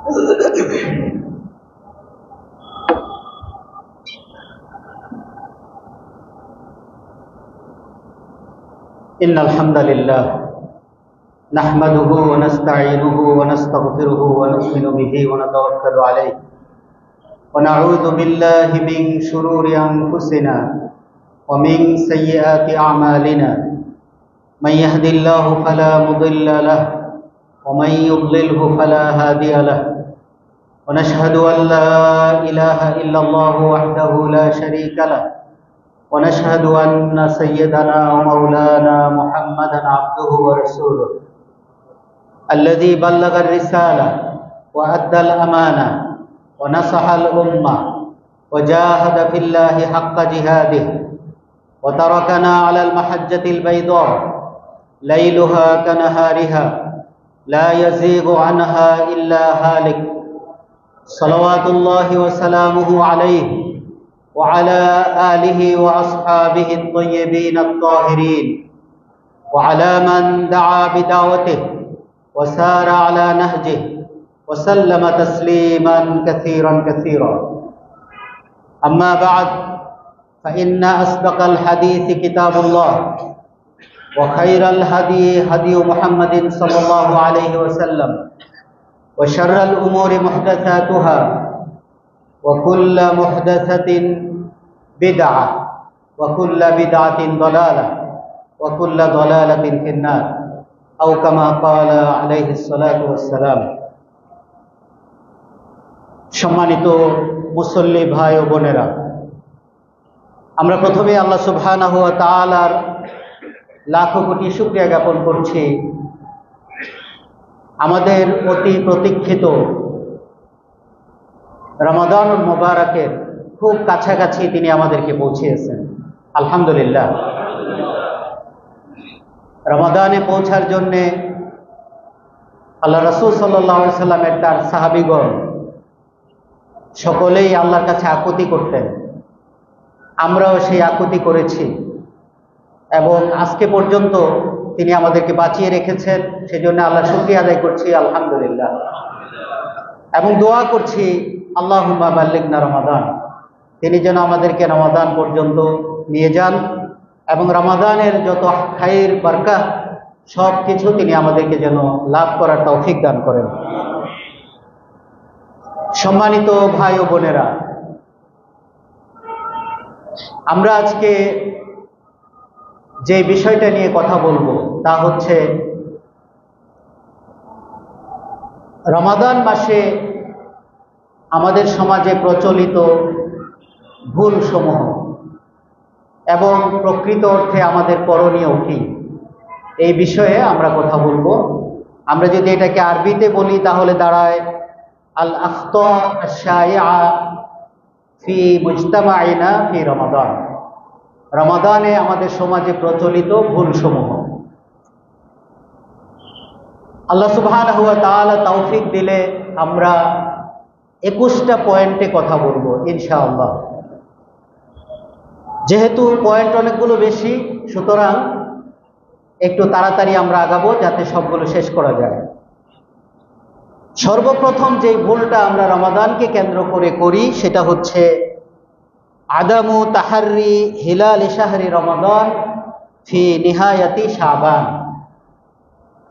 إن الحمد لله نحمده ونستعينه ونستغفره ونؤمن به ونتوكل عليه ونعوذ بالله من شرور أنفسنا ومن سيئات أعمالنا من يهد الله فلا مضل له ومن يضلله فلا هادي له ونشهد أن لا إله إلا الله وحده لا شريك له ونشهد أن سيدنا ومولانا محمدا عبده ورسوله الذي بلغ الرسالة وأدى الأمانة ونصح الأمة وجاهد في الله حق جهاده وتركنا على المحجة البيضاء ليلها كنهارها لا يزيغ عنها إلا هالك صلوات الله وسلامه عليه وعلى آله وأصحابه الطيبين الطاهرين وعلى من دعا بدعوته وسار على نهجه وسلم تسليما كثيرا كثيرا أما بعد فإن أصدق الحديث كتاب الله وخير الهدي هدي محمد صلى الله عليه وسلم وشر الأمور محدثاتها وكل محدثة بدعة وكل بدعة ضلالة وكل ضلالة في النار أو كما قال عليه الصلاة والسلام সম্মানিত মুসল্লি ভাই ও বোনেরা, আমরা প্রথমে আল্লাহ সুবহানাহু ওয়া তাআলার লাখো কোটি শুকরিয়া জ্ঞাপন করছি আমাদের অতি প্রতীক্ষিত রমাদান মুবারকের খুব কাছাকাছি তিনি আমাদেরকে পৌঁছিয়েছেন। আলহামদুলিল্লাহ। রমাদানে পৌঁছার জন্যে আল্লাহ রাসূল সাল্লাল্লাহু আলাইহি সাল্লামের তার সাহাবীগণ সকলেই আল্লাহর কাছে আকুতি করতেন। আমরাও সেই আকুতি করেছি এবং আজকে পর্যন্ত তিনি আমাদেরকে বাঁচিয়ে রেখেছেন, সেজন্য আল্লাহর শুকরিয়া আদায় করছি আলহামদুলিল্লাহ। এবং দোয়া করছি আল্লাহুম্মা বাল্লিগনা রমাদান, তিনি যেন আমাদেরকে রমাদান পর্যন্ত নিয়ে যান এবং রমাদানের যত খায়ের বারকাত সব কিছু তিনি আমাদেরকে যেন লাভ করার তৌফিক দান করেন। সম্মানিত ভাই ও বোনেরা, আমরা আজকে যে বিষয়টা নিয়ে কথা বলবো তা হচ্ছে রমাদান মাসে আমাদের সমাজে প্রচলিত ভুল সমূহ এবং প্রকৃত অর্থে আমাদের করণীয় কি, এই বিষয়ে আমরা কথা বলবো। আমরা যদি এটাকে আরবিতে বলি তাহলে দাঁড়ায় আল আখতা আশ-শাইআ ফি মুজতামাইনা ফি রমাদান, রমাদানে আমাদের সমাজে প্রচলিত ভুল সমূহ। আল্লাহ সুবহানাহু ওয়া তাআলা তৌফিক দিলে আমরা 21টা পয়েন্টে কথা বলবো ইনশাআল্লাহ। যেহেতু পয়েন্ট অনেকগুলো বেশি, সুতরাং একটু তাড়াতাড়ি আমরা আগাবো যাতে সবগুলো শেষ করা যায়। সর্বপ্রথম যে ভুলটা আমরা রমাদানকে কেন্দ্র করে করি সেটা হচ্ছে আদামু তাহাররি হিলাল শাহরি রমাদান ফি নিহায়াতি শাবান,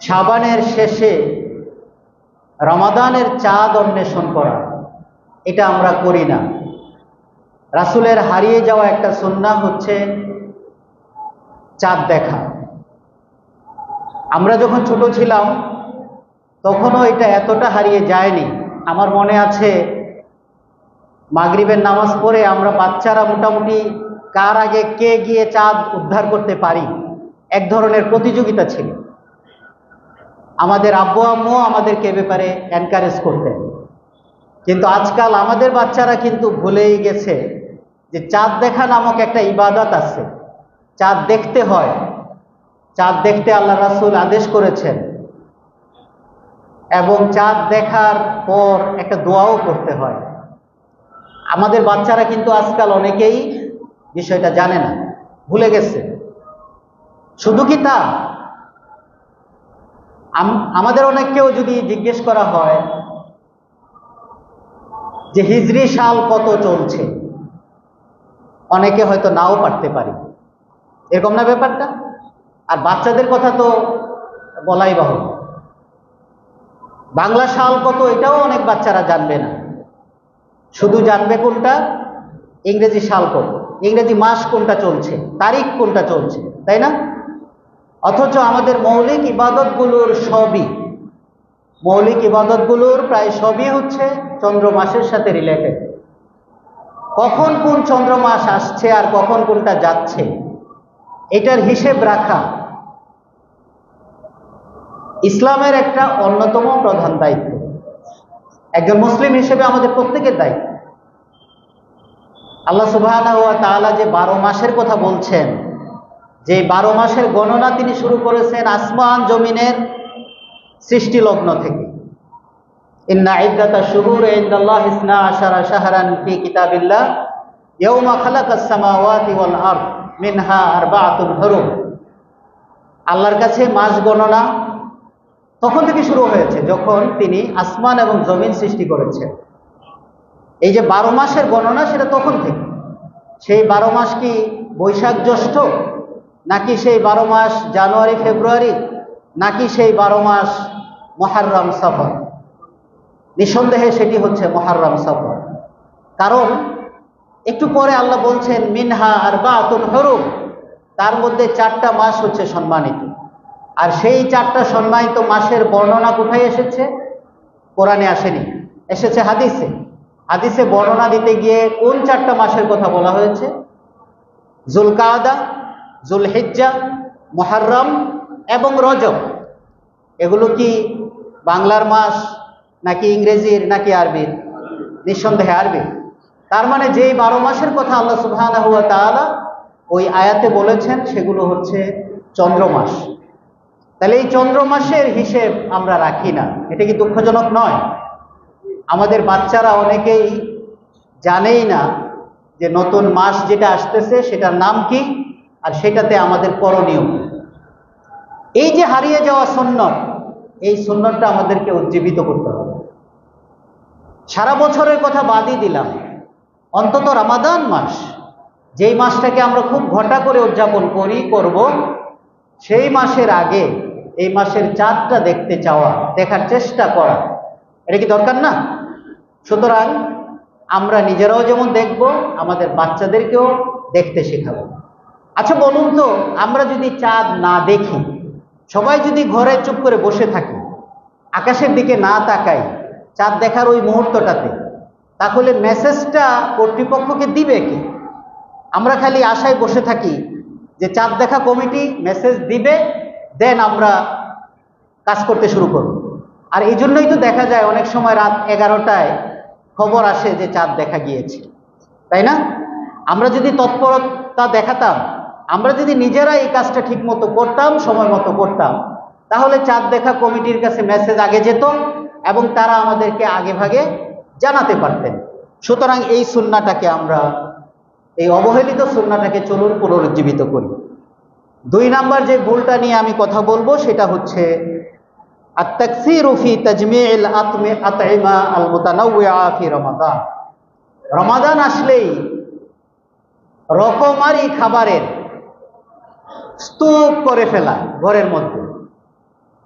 শাবানের শেষে রমাদানের চাঁদ অন্বেষণ করা, এটা আমরা করি না। রাসূলের হারিয়ে যাওয়া একটা সুন্নাহ হচ্ছে চাঁদ দেখা। আমরা যখন ছোট ছিলাম তখনও এটা এতটা হারিয়ে যায়নি। আমার মনে আছে মাগরিবের নামাজ পড়ে আমরা বাচ্চারা মোটামুটি কার আগে কে গিয়ে চাঁদ উদ্ধার করতে পারি এক ধরনের প্রতিযোগিতা ছিল। আমাদের আব্বু আম্মু আমাদেরকে এ ব্যাপারে এনকারেজ করতেন। কিন্তু আজকাল আমাদের বাচ্চারা কিন্তু ভুলেই গেছে যে চাঁদ দেখা নামক একটা ইবাদত আছে, চাঁদ দেখতে হয়, চাঁদ দেখতে আল্লাহ রাসূল আদেশ করেছেন এবং চাঁদ দেখার পর একটা দোয়াও করতে হয়। আমাদের বাচ্চারা কিন্তু আজকাল অনেকেই বিষয়টা জানে না, ভুলে গেছে। শুধু কি তা, আমাদের অনেককেও যদি জিজ্ঞেস করা হয় যে হিজরি সাল কত চলছে, অনেকে হয়তো নাও পারতে পারি, এরকম না ব্যাপারটা। আর বাচ্চাদের কথা তো বলাই বাহুল্য, বাংলা সাল কত এটাও অনেক বাচ্চারা জানবে না, শুধু জানবে কোনটা ইংরেজি সাল কত, ইংরেজি মাস কোনটা চলছে, তারিখ কোনটা চলছে, তাই না? অথচ আমাদের মৌলিক ইবাদতগুলোর প্রায় সবই হচ্ছে চন্দ্র মাসের সাথে রিলেটেড। কখন কোন চন্দ্র মাস আসছে আর কখন কোনটা যাচ্ছে, এটার হিসেব রাখা ইসলামের একটা অন্যতম প্রধান দায়িত্ব। একজন মুসলিম হিসেবে আমাদের প্রত্যেকের দায়িত্ব। আল্লাহ সুবহানাহু ওয়া তাআলা যে 12 মাসের কথা বলছেন, যে 12 মাসের গণনা তিনি শুরু করেছেন আসমান জমিনের সৃষ্টি লগ্ন থেকে। ইন্না ইদ্দাতাশ শুহুরি ইনদাল্লাহি 12 শাহরান ফি কিতাবিল্লাহ ইয়াওমা খালাকাস সামাওয়াতি ওয়াল আরদ মিনহা আরবাআতুন হুরুম। আল্লাহর কাছে মাস গণনা তখন থেকে শুরু হয়েছে যখন তিনি আসমান এবং জমিন সৃষ্টি করেছেন। এই যে 12 মাসের গণনা সেটা তখন থেকে। সেই 12 মাস কি বৈশাখ জ্যৈষ্ঠ, নাকি সেই 12 মাস জানুয়ারি ফেব্রুয়ারি, নাকি সেই 12 মাস মুহররম সফর? নিঃসন্দেহে সেটি হচ্ছে মুহররম সফর। কারণ একটু পরে আল্লাহ বলছেন মিনহা আরবাআতুন হুরুম, তার মধ্যে 4টা মাস হচ্ছে সম্মানিত। আর সেই 4টা সম্মানিত মাসের বর্ণনা কোথায় এসেছে? কোরআনে আসেনি, এসেছে হাদিসে। হাদিসে বর্ণনা দিতে গিয়ে কোন 4টা মাসের কথা বলা হয়েছে? যুলকাদা, যুলহিজ্জা, মুহররম এবং রজব। এগুলো কি বাংলার মাস নাকি ইংরেজির নাকি আরবির? নিঃসন্দেহে আরবি। তার মানে যেই 12 মাসের কথা আল্লাহ সুবহানাহু ওয়া তাআলা ওই আয়াতে বলেছেন সেগুলো হচ্ছে চন্দ্র মাস। তাহলে এই চন্দ্র মাসের হিসেব আমরা রাখি না, এটা কি দুঃখজনক নয়? আমাদের বাচ্চারা অনেকেই জানেই না যে নতুন মাস যেটা আসতেছে সেটার নাম কি আর সেটাতে আমাদের করণীয়। এই যে হারিয়ে যাওয়া সুন্নত, এই সুন্নতটা আমাদেরকে উজ্জীবিত করতে হবে। সারা বছরের কথা বাদই দিলাম, অন্তত রমাদান মাস, যেই মাসটাকে আমরা খুব ঘটা করে উদযাপন করব, সেই মাসের আগে এই মাসের চাঁদটা দেখতে চাওয়া, দেখার চেষ্টা করা, এটা কি দরকার না? সুতরাং আমরা নিজেরাও যেমন দেখব, আমাদের বাচ্চাদেরকেও দেখতে শেখাবো। আচ্ছা বলুন তো, আমরা যদি চাঁদ না দেখি, সবাই যদি ঘরে চুপ করে বসে থাকি, আকাশের দিকে না তাকাই চাঁদ দেখার ওই মুহূর্তটাতে, তাহলে মেসেজটা কর্তৃপক্ষকে দিবে কি? আমরা খালি আশায় বসে থাকি যে চাঁদ দেখা কমিটি মেসেজ দিবে, দেন আমরা কাজ করতে শুরু করব। আর এই জন্যই তো দেখা যায় অনেক সময় রাত 11টায় খবর আসে যে চাঁদ দেখা গিয়েছে, তাই না? আমরা যদি তৎপরতা দেখাতাম, আমরা যদি নিজেরা এই কাজটা ঠিক মতো করতাম, সময় মতো করতাম, তাহলে চাঁদ দেখা কমিটির কাছে মেসেজ আগে যেত এবং তারা আমাদেরকে আগে ভাগে জানাতে পারতেন। সুতরাং এই সুন্নাহটাকে আমরা, এই অবহেলিত সুন্নাহটাকে চলুন পুনরুজ্জীবিত করি। 2 নাম্বার যে ভুলটা নিয়ে আমি কথা বলবো সেটা হচ্ছে আত-তাকসীরু ফি তাজমি'ল আত'ইমা আল-মুতানাওয়িআ ফি রমাদান। রমাদান আসলেই রকমারি খাবারের স্তূপ করে ফেলা ঘরের মধ্যে,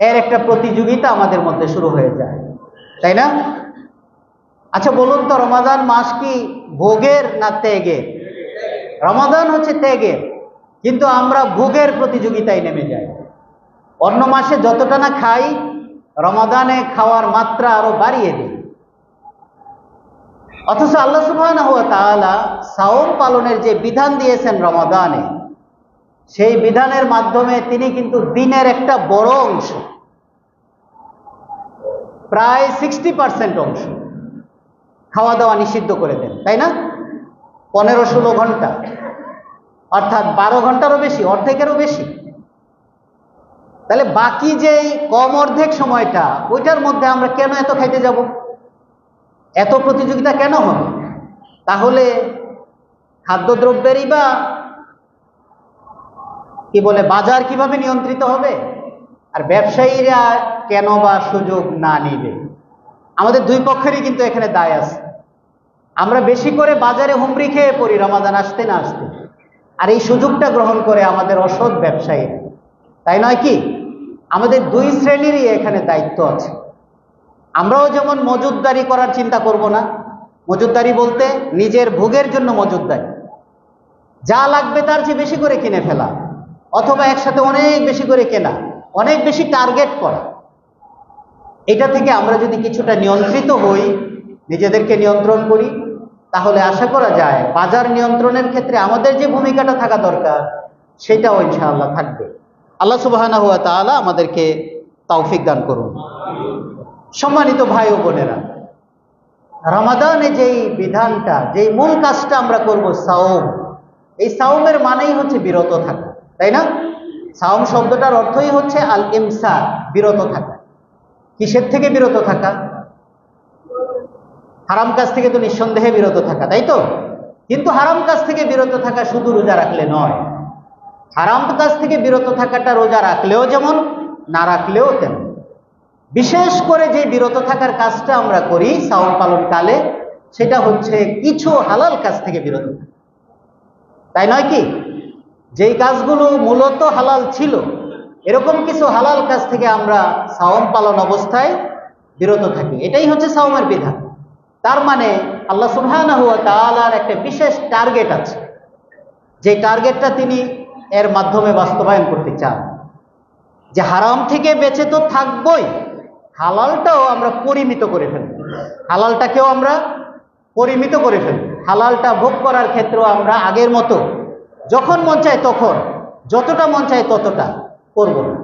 এর একটা প্রতিযোগিতা আমাদের মধ্যে শুরু হয়ে যায়, তাই না? আচ্ছা বলুন তো, রমাদান মাস কি ভোগের না ত্যাগের? রমাদান হচ্ছে ত্যাগের, কিন্তু আমরা ভোগের প্রতিযোগিতায় নেমে যাই। অন্য মাসে যতটা না খাই, রমাদানে খাওয়ার মাত্রা আরো বাড়িয়ে দিই। অথচ আল্লাহ সুবহানাহু ওয়া তাআলা সাওম পালনের যে বিধান দিয়েছেন রমাদানে, সেই বিধানের মাধ্যমে তিনি কিন্তু দিনের একটা বড় অংশ, প্রায় 60% অংশ খাওয়া দাওয়া নিষিদ্ধ করে দেন, তাই না? 15-16 ঘন্টা, অর্থাৎ 12 ঘন্টারও বেশি, অর্ধেকেরও বেশি। তাহলে বাকি যেই কম অর্ধেক সময়টা, ওইটার মধ্যে আমরা কেন এত খাইতে যাব? এত প্রতিযোগিতা কেন হবে? তাহলে খাদ্যদ্রব্যেরই বা কি বলে বাজার কিভাবে নিয়ন্ত্রিত হবে? আর ব্যবসায়ীরা কেন বা সুযোগ না নেবে? আমাদের দুই পক্ষেরই কিন্তু এখানে দায় আছে। আমরা বেশি করে বাজারে হুমড়ি খেয়ে পড়ি রমাদান আসতে না আসতে, আর এই সুযোগটা গ্রহণ করে আমাদের অসৎ ব্যবসায়ী, তাই নয় কি? আমাদের দুই শ্রেণীরই এখানে দায়িত্ব আছে। আমরাও যেমন মজুদদারি করার চিন্তা করব না, মজুদদারি বলতে নিজের ভোগের জন্য মজুদদারি, যা লাগবে তার চেয়ে বেশি করে কিনে ফেলা, অথবা একসাথে অনেক বেশি করে কেনা, অনেক বেশি টার্গেট করা। এটা থেকে আমরা যদি কিছুটা নিয়ন্ত্রিত হই, নিজেদেরকে নিয়ন্ত্রণ করি, তাহলে আশা করা যায় বাজার নিয়ন্ত্রণের ক্ষেত্রে আমাদের যে ভূমিকাটা থাকা দরকার সেটাও ইনশাআল্লাহ থাকবে। আল্লাহ সুবহানাহু ওয়া তাআলা আমাদেরকে তৌফিক দান করুন। সম্মানিত ভাই ও বোনেরা, রমাদানে যেই বিধানটা, যেই মূল কাজটা আমরা করব সাওম, এই সাওমের মানেই হচ্ছে বিরত থাকা, তাই না? সাওম শব্দটার অর্থই হচ্ছে আল ইমসাক, বিরত থাকা। কিসের থেকে বিরত থাকা? হারাম কাজ থেকে তো নিঃসন্দেহে বিরত থাকা, তাই তো? কিন্তু হারাম কাজ থেকে বিরত থাকা শুধু রোজা রাখলে নয়। হারাম কাজ থেকে বিরত থাকাটা রোজা রাখলেও যেমন, না রাখলেও তেমন। বিশেষ করে যে বিরত থাকার কাজটা আমরা করি সাওম পালন কালে, সেটা হচ্ছে কিছু হালাল কাজ থেকে বিরত থাকা, তাই নয় কি? যেই কাজগুলো মূলত হালাল ছিল, এরকম কিছু হালাল কাজ থেকে আমরা সাওম পালন অবস্থায় বিরত থাকি। এটাই হচ্ছে সাওমের বিধান। তার মানে আল্লাহ সুবহানাহু ওয়া তাআলার একটা বিশেষ টার্গেট আছে, যে টার্গেটটা তিনি এর মাধ্যমে বাস্তবায়ন করতে চান, যে হারাম থেকে বেঁচে তো থাকবই, হালালটাও আমরা পরিমিত করে ফেলব, হালালটাকেও আমরা পরিমিত করে ফেলব। হালালটা ভোগ করার ক্ষেত্রেও আমরা আগের মতো যখন মন চায় তখন, যতটা মন চায় ততটা করব না।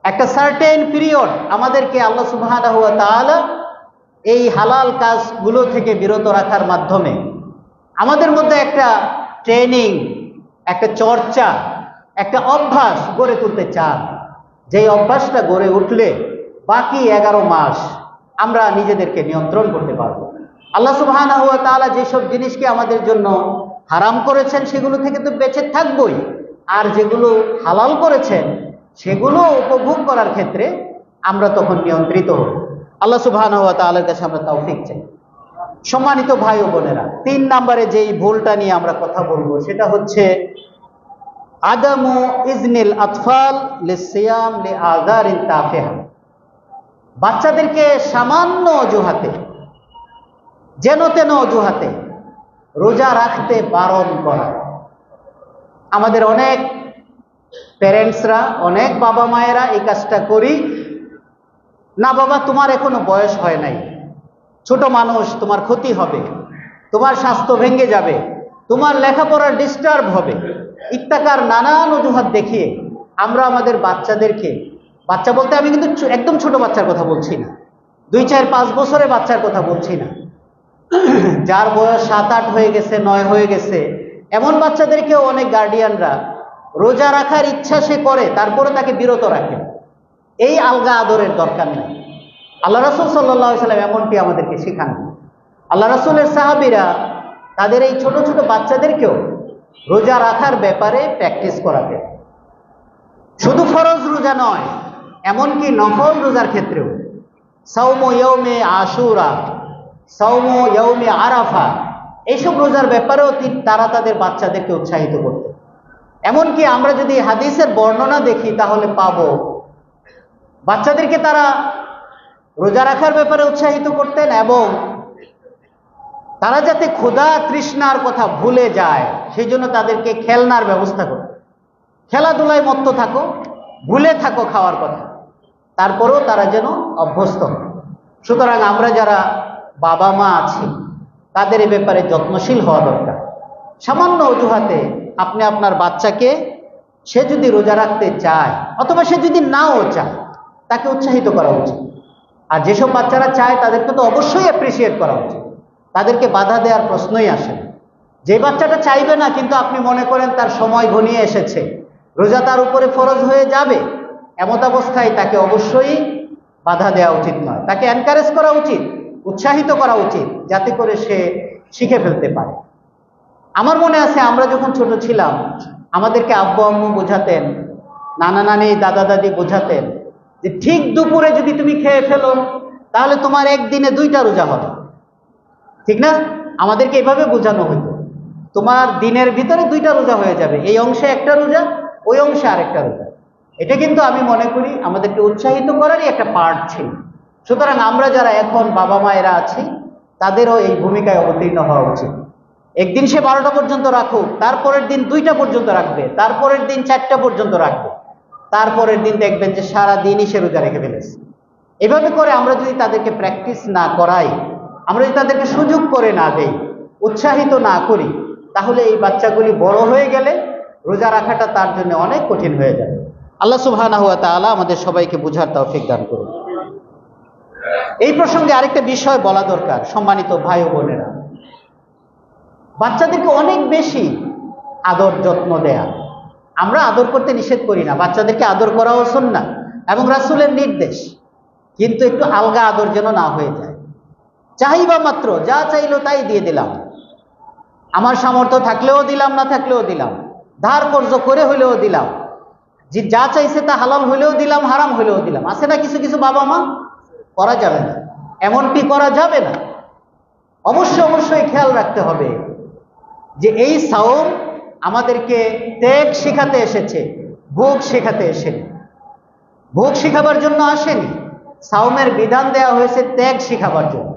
একটা সার্টেন পিরিয়ড আমাদেরকে আল্লাহ সুবহানাহু ওয়া তাআলা এই হালাল কাজগুলো থেকে বিরত রাখার মাধ্যমে আমাদের মধ্যে একটা ট্রেনিং, একটা চর্চা, একটা অভ্যাস গড়ে তুলতে চান, যেই অভ্যাসটা গড়ে উঠলে বাকি 11 মাস আমরা নিজেদেরকে নিয়ন্ত্রণ করতে পারব। আল্লাহ সুবহানাহু ওয়া তাআলা যেসব জিনিসকে আমাদের জন্য হারাম করেছেন সেগুলো থেকে তো বেঁচে থাকবই, আর যেগুলো হালাল করেছেন সেগুলো উপভোগ করার ক্ষেত্রে আমরা তখন নিয়ন্ত্রিত হব। আল্লাহ সুবহানাহু ওয়া তাআলার কাছে আমরা তৌফিক চাই। সম্মানিত ভাই ও বোনেরা, 3 নম্বরে যেই ভুলটা নিয়ে আমরা কথা বলবো সেটা হচ্ছে আদামু ইজনিল আতফাল লিসিয়াম লিআযারিন তাফিহা। বাচ্চাদেরকে সামান্য অজুহাতে, যেন তেন অজুহাতে রোজা রাখতে বারণ করা। আমাদের অনেক প্যারেন্টসরা, অনেক বাবা মায়েরা এই কাজটা করি। না বাবা, তোমার এখনো বয়স হয় নাই, ছোট মানুষ, তোমার ক্ষতি হবে, তোমার স্বাস্থ্য ভেঙে যাবে, তোমার লেখাপড়ার ডিস্টার্ব হবে, ইত্যাকার নানান অজুহাত দেখিয়ে আমরা আমাদের বাচ্চাদেরকে, বাচ্চা বলতে আমি কিন্তু একদম ছোট বাচ্চার কথা বলছি না, 2, 4, 5 বছরের বাচ্চার কথা বলছি না, যার বয়স 7, 8 হয়ে গেছে, 9 হয়ে গেছে, এমন বাচ্চাদেরকেও অনেক গার্ডিয়ানরা রোজা রাখার ইচ্ছা সে করে, তারপরে তাকে বিরত রাখে। এই আলগা আদরের দরকার নেই। আল্লাহ রাসূল সাল্লাল্লাহু আলাইহি ওয়াসাল্লাম এমনটি আমাদেরকে শেখান। আল্লাহ রাসূলের সাহাবীরা তাদের এই ছোট ছোট বাচ্চাদেরকেও রোজা রাখার ব্যাপারে প্র্যাকটিস করাতেন। শুধু ফরজ রোজা নয়, এমনকি নফল রোজার ক্ষেত্রেও, সাওমু ইয়াউমে আশুরা, সাওমু ইয়াউমে আরাফা, এইসব রোজার ব্যাপারেও তারা তাদের বাচ্চাদেরকে উৎসাহিত করতেন। এমনকি আমরা যদি হাদিসের বর্ণনা দেখি তাহলে পাবো বাচ্চাদেরকে তারা রোজা রাখার ব্যাপারে উৎসাহিত করতেন, এবং তারা যাতে ক্ষুধা তৃষ্ণার কথা ভুলে যায় সেই জন্য তাদেরকে খেলনার ব্যবস্থা করতেন। খেলাধুলায় মত্ত থাকো, ভুলে থাকো খাওয়ার কথা, তারপরেও তারা যেন অভ্যস্ত হয়। সুতরাং আমরা যারা বাবা মা আছি তাদের এই ব্যাপারে যত্নশীল হওয়া দরকার। সামান্য অজুহাতে আপনি আপনার বাচ্চাকে, সে যদি রোজা রাখতে চায় অথবা সে যদি নাও চায়, তাকে উৎসাহিত করা উচিত। আর যেসব বাচ্চারা চায় তাদেরকে তো অবশ্যই অ্যাপ্রিসিয়েট করা উচিত, তাদেরকে বাধা দেওয়ার প্রশ্নই আসে না। যে বাচ্চাটা চাইবে না কিন্তু আপনি মনে করেন তার সময় ঘনিয়ে এসেছে, রোজা তার উপরে ফরজ হয়ে যাবে, এমত অবস্থায় তাকে অবশ্যই বাধা দেওয়া উচিত নয়, তাকে এনকারেজ করা উচিত, উৎসাহিত করা উচিত, যাতে করে সে শিখে ফেলতে পারে। আমার মনে আছে আমরা যখন ছোট ছিলাম আমাদেরকে আব্বু আম্মু বোঝাতেন, নানা নানি দাদা দাদি বোঝাতেন যে ঠিক দুপুরে যদি তুমি খেয়ে ফেলো তাহলে তোমার একদিনে 2টা রোজা হবে, ঠিক না? আমাদেরকে এভাবে বোঝানো হতো, তোমার দিনের ভিতরে 2টা রোজা হয়ে যাবে, এই অংশে একটা রোজা, ওই অংশে আরেকটা রোজা। এটা কিন্তু আমি মনে করি আমাদেরকে উৎসাহিত করারই একটা পার্ট ছিল। সুতরাং আমরা যারা এখন বাবা মায়েরা আছি তাদেরও এই ভূমিকায় অবতীর্ণ হওয়া উচিত। একদিন সে 12টা পর্যন্ত রাখুক, তারপরের দিন 2টা পর্যন্ত রাখবে, তারপরের দিন 4টা পর্যন্ত রাখবে, তারপরের দিন দেখবেন যে সারা দিনই সে রোজা রেখে ফেলেছে। এভাবে করে আমরা যদি তাদেরকে প্র্যাকটিস না করাই, আমরা যদি তাদেরকে সুযোগ করে না দেই, উৎসাহিত না করি, তাহলে এই বাচ্চাগুলি বড় হয়ে গেলে রোজা রাখাটা তার জন্য অনেক কঠিন হয়ে যাবে। আল্লাহ সুবহানাহু ওয়া তাআলা আমাদের সবাইকে বুঝার তৌফিক দান করুন। এই প্রসঙ্গে আরেকটা বিষয় বলা দরকার, সম্মানিত ভাই ও বোনেরা, বাচ্চাদেরকে অনেক বেশি আদর যত্ন দেয়া। আমরা আদর করতে নিষেধ করি না, বাচ্চাদেরকে আদর করাও সুন্নাহ এবং রাসূলের নির্দেশ, কিন্তু একটু আলগা আদর যেন না হয়ে যায়। চাইবা মাত্র যা চাইলো তাই দিয়ে দিলাম, আমার সামর্থ্য থাকলেও দিলাম, না থাকলেও দিলাম, ধার কর্জ করে হইলেও দিলাম, যে যা চাইছে তা হালাল হইলেও দিলাম, হারাম হইলেও দিলাম। আছে না কিছু কিছু বাবা মা? করা যাবে না, এমনটি করা যাবে না। অবশ্যই খেয়াল রাখতে হবে যে এই সাওম আমাদেরকে ত্যাগ শেখাতে এসেছে, ভোগ শেখাতে এসেনি। ভোগ শেখাবার জন্য আসেনি, সাওমের বিধান দেওয়া হয়েছে ত্যাগ শেখাবার জন্য।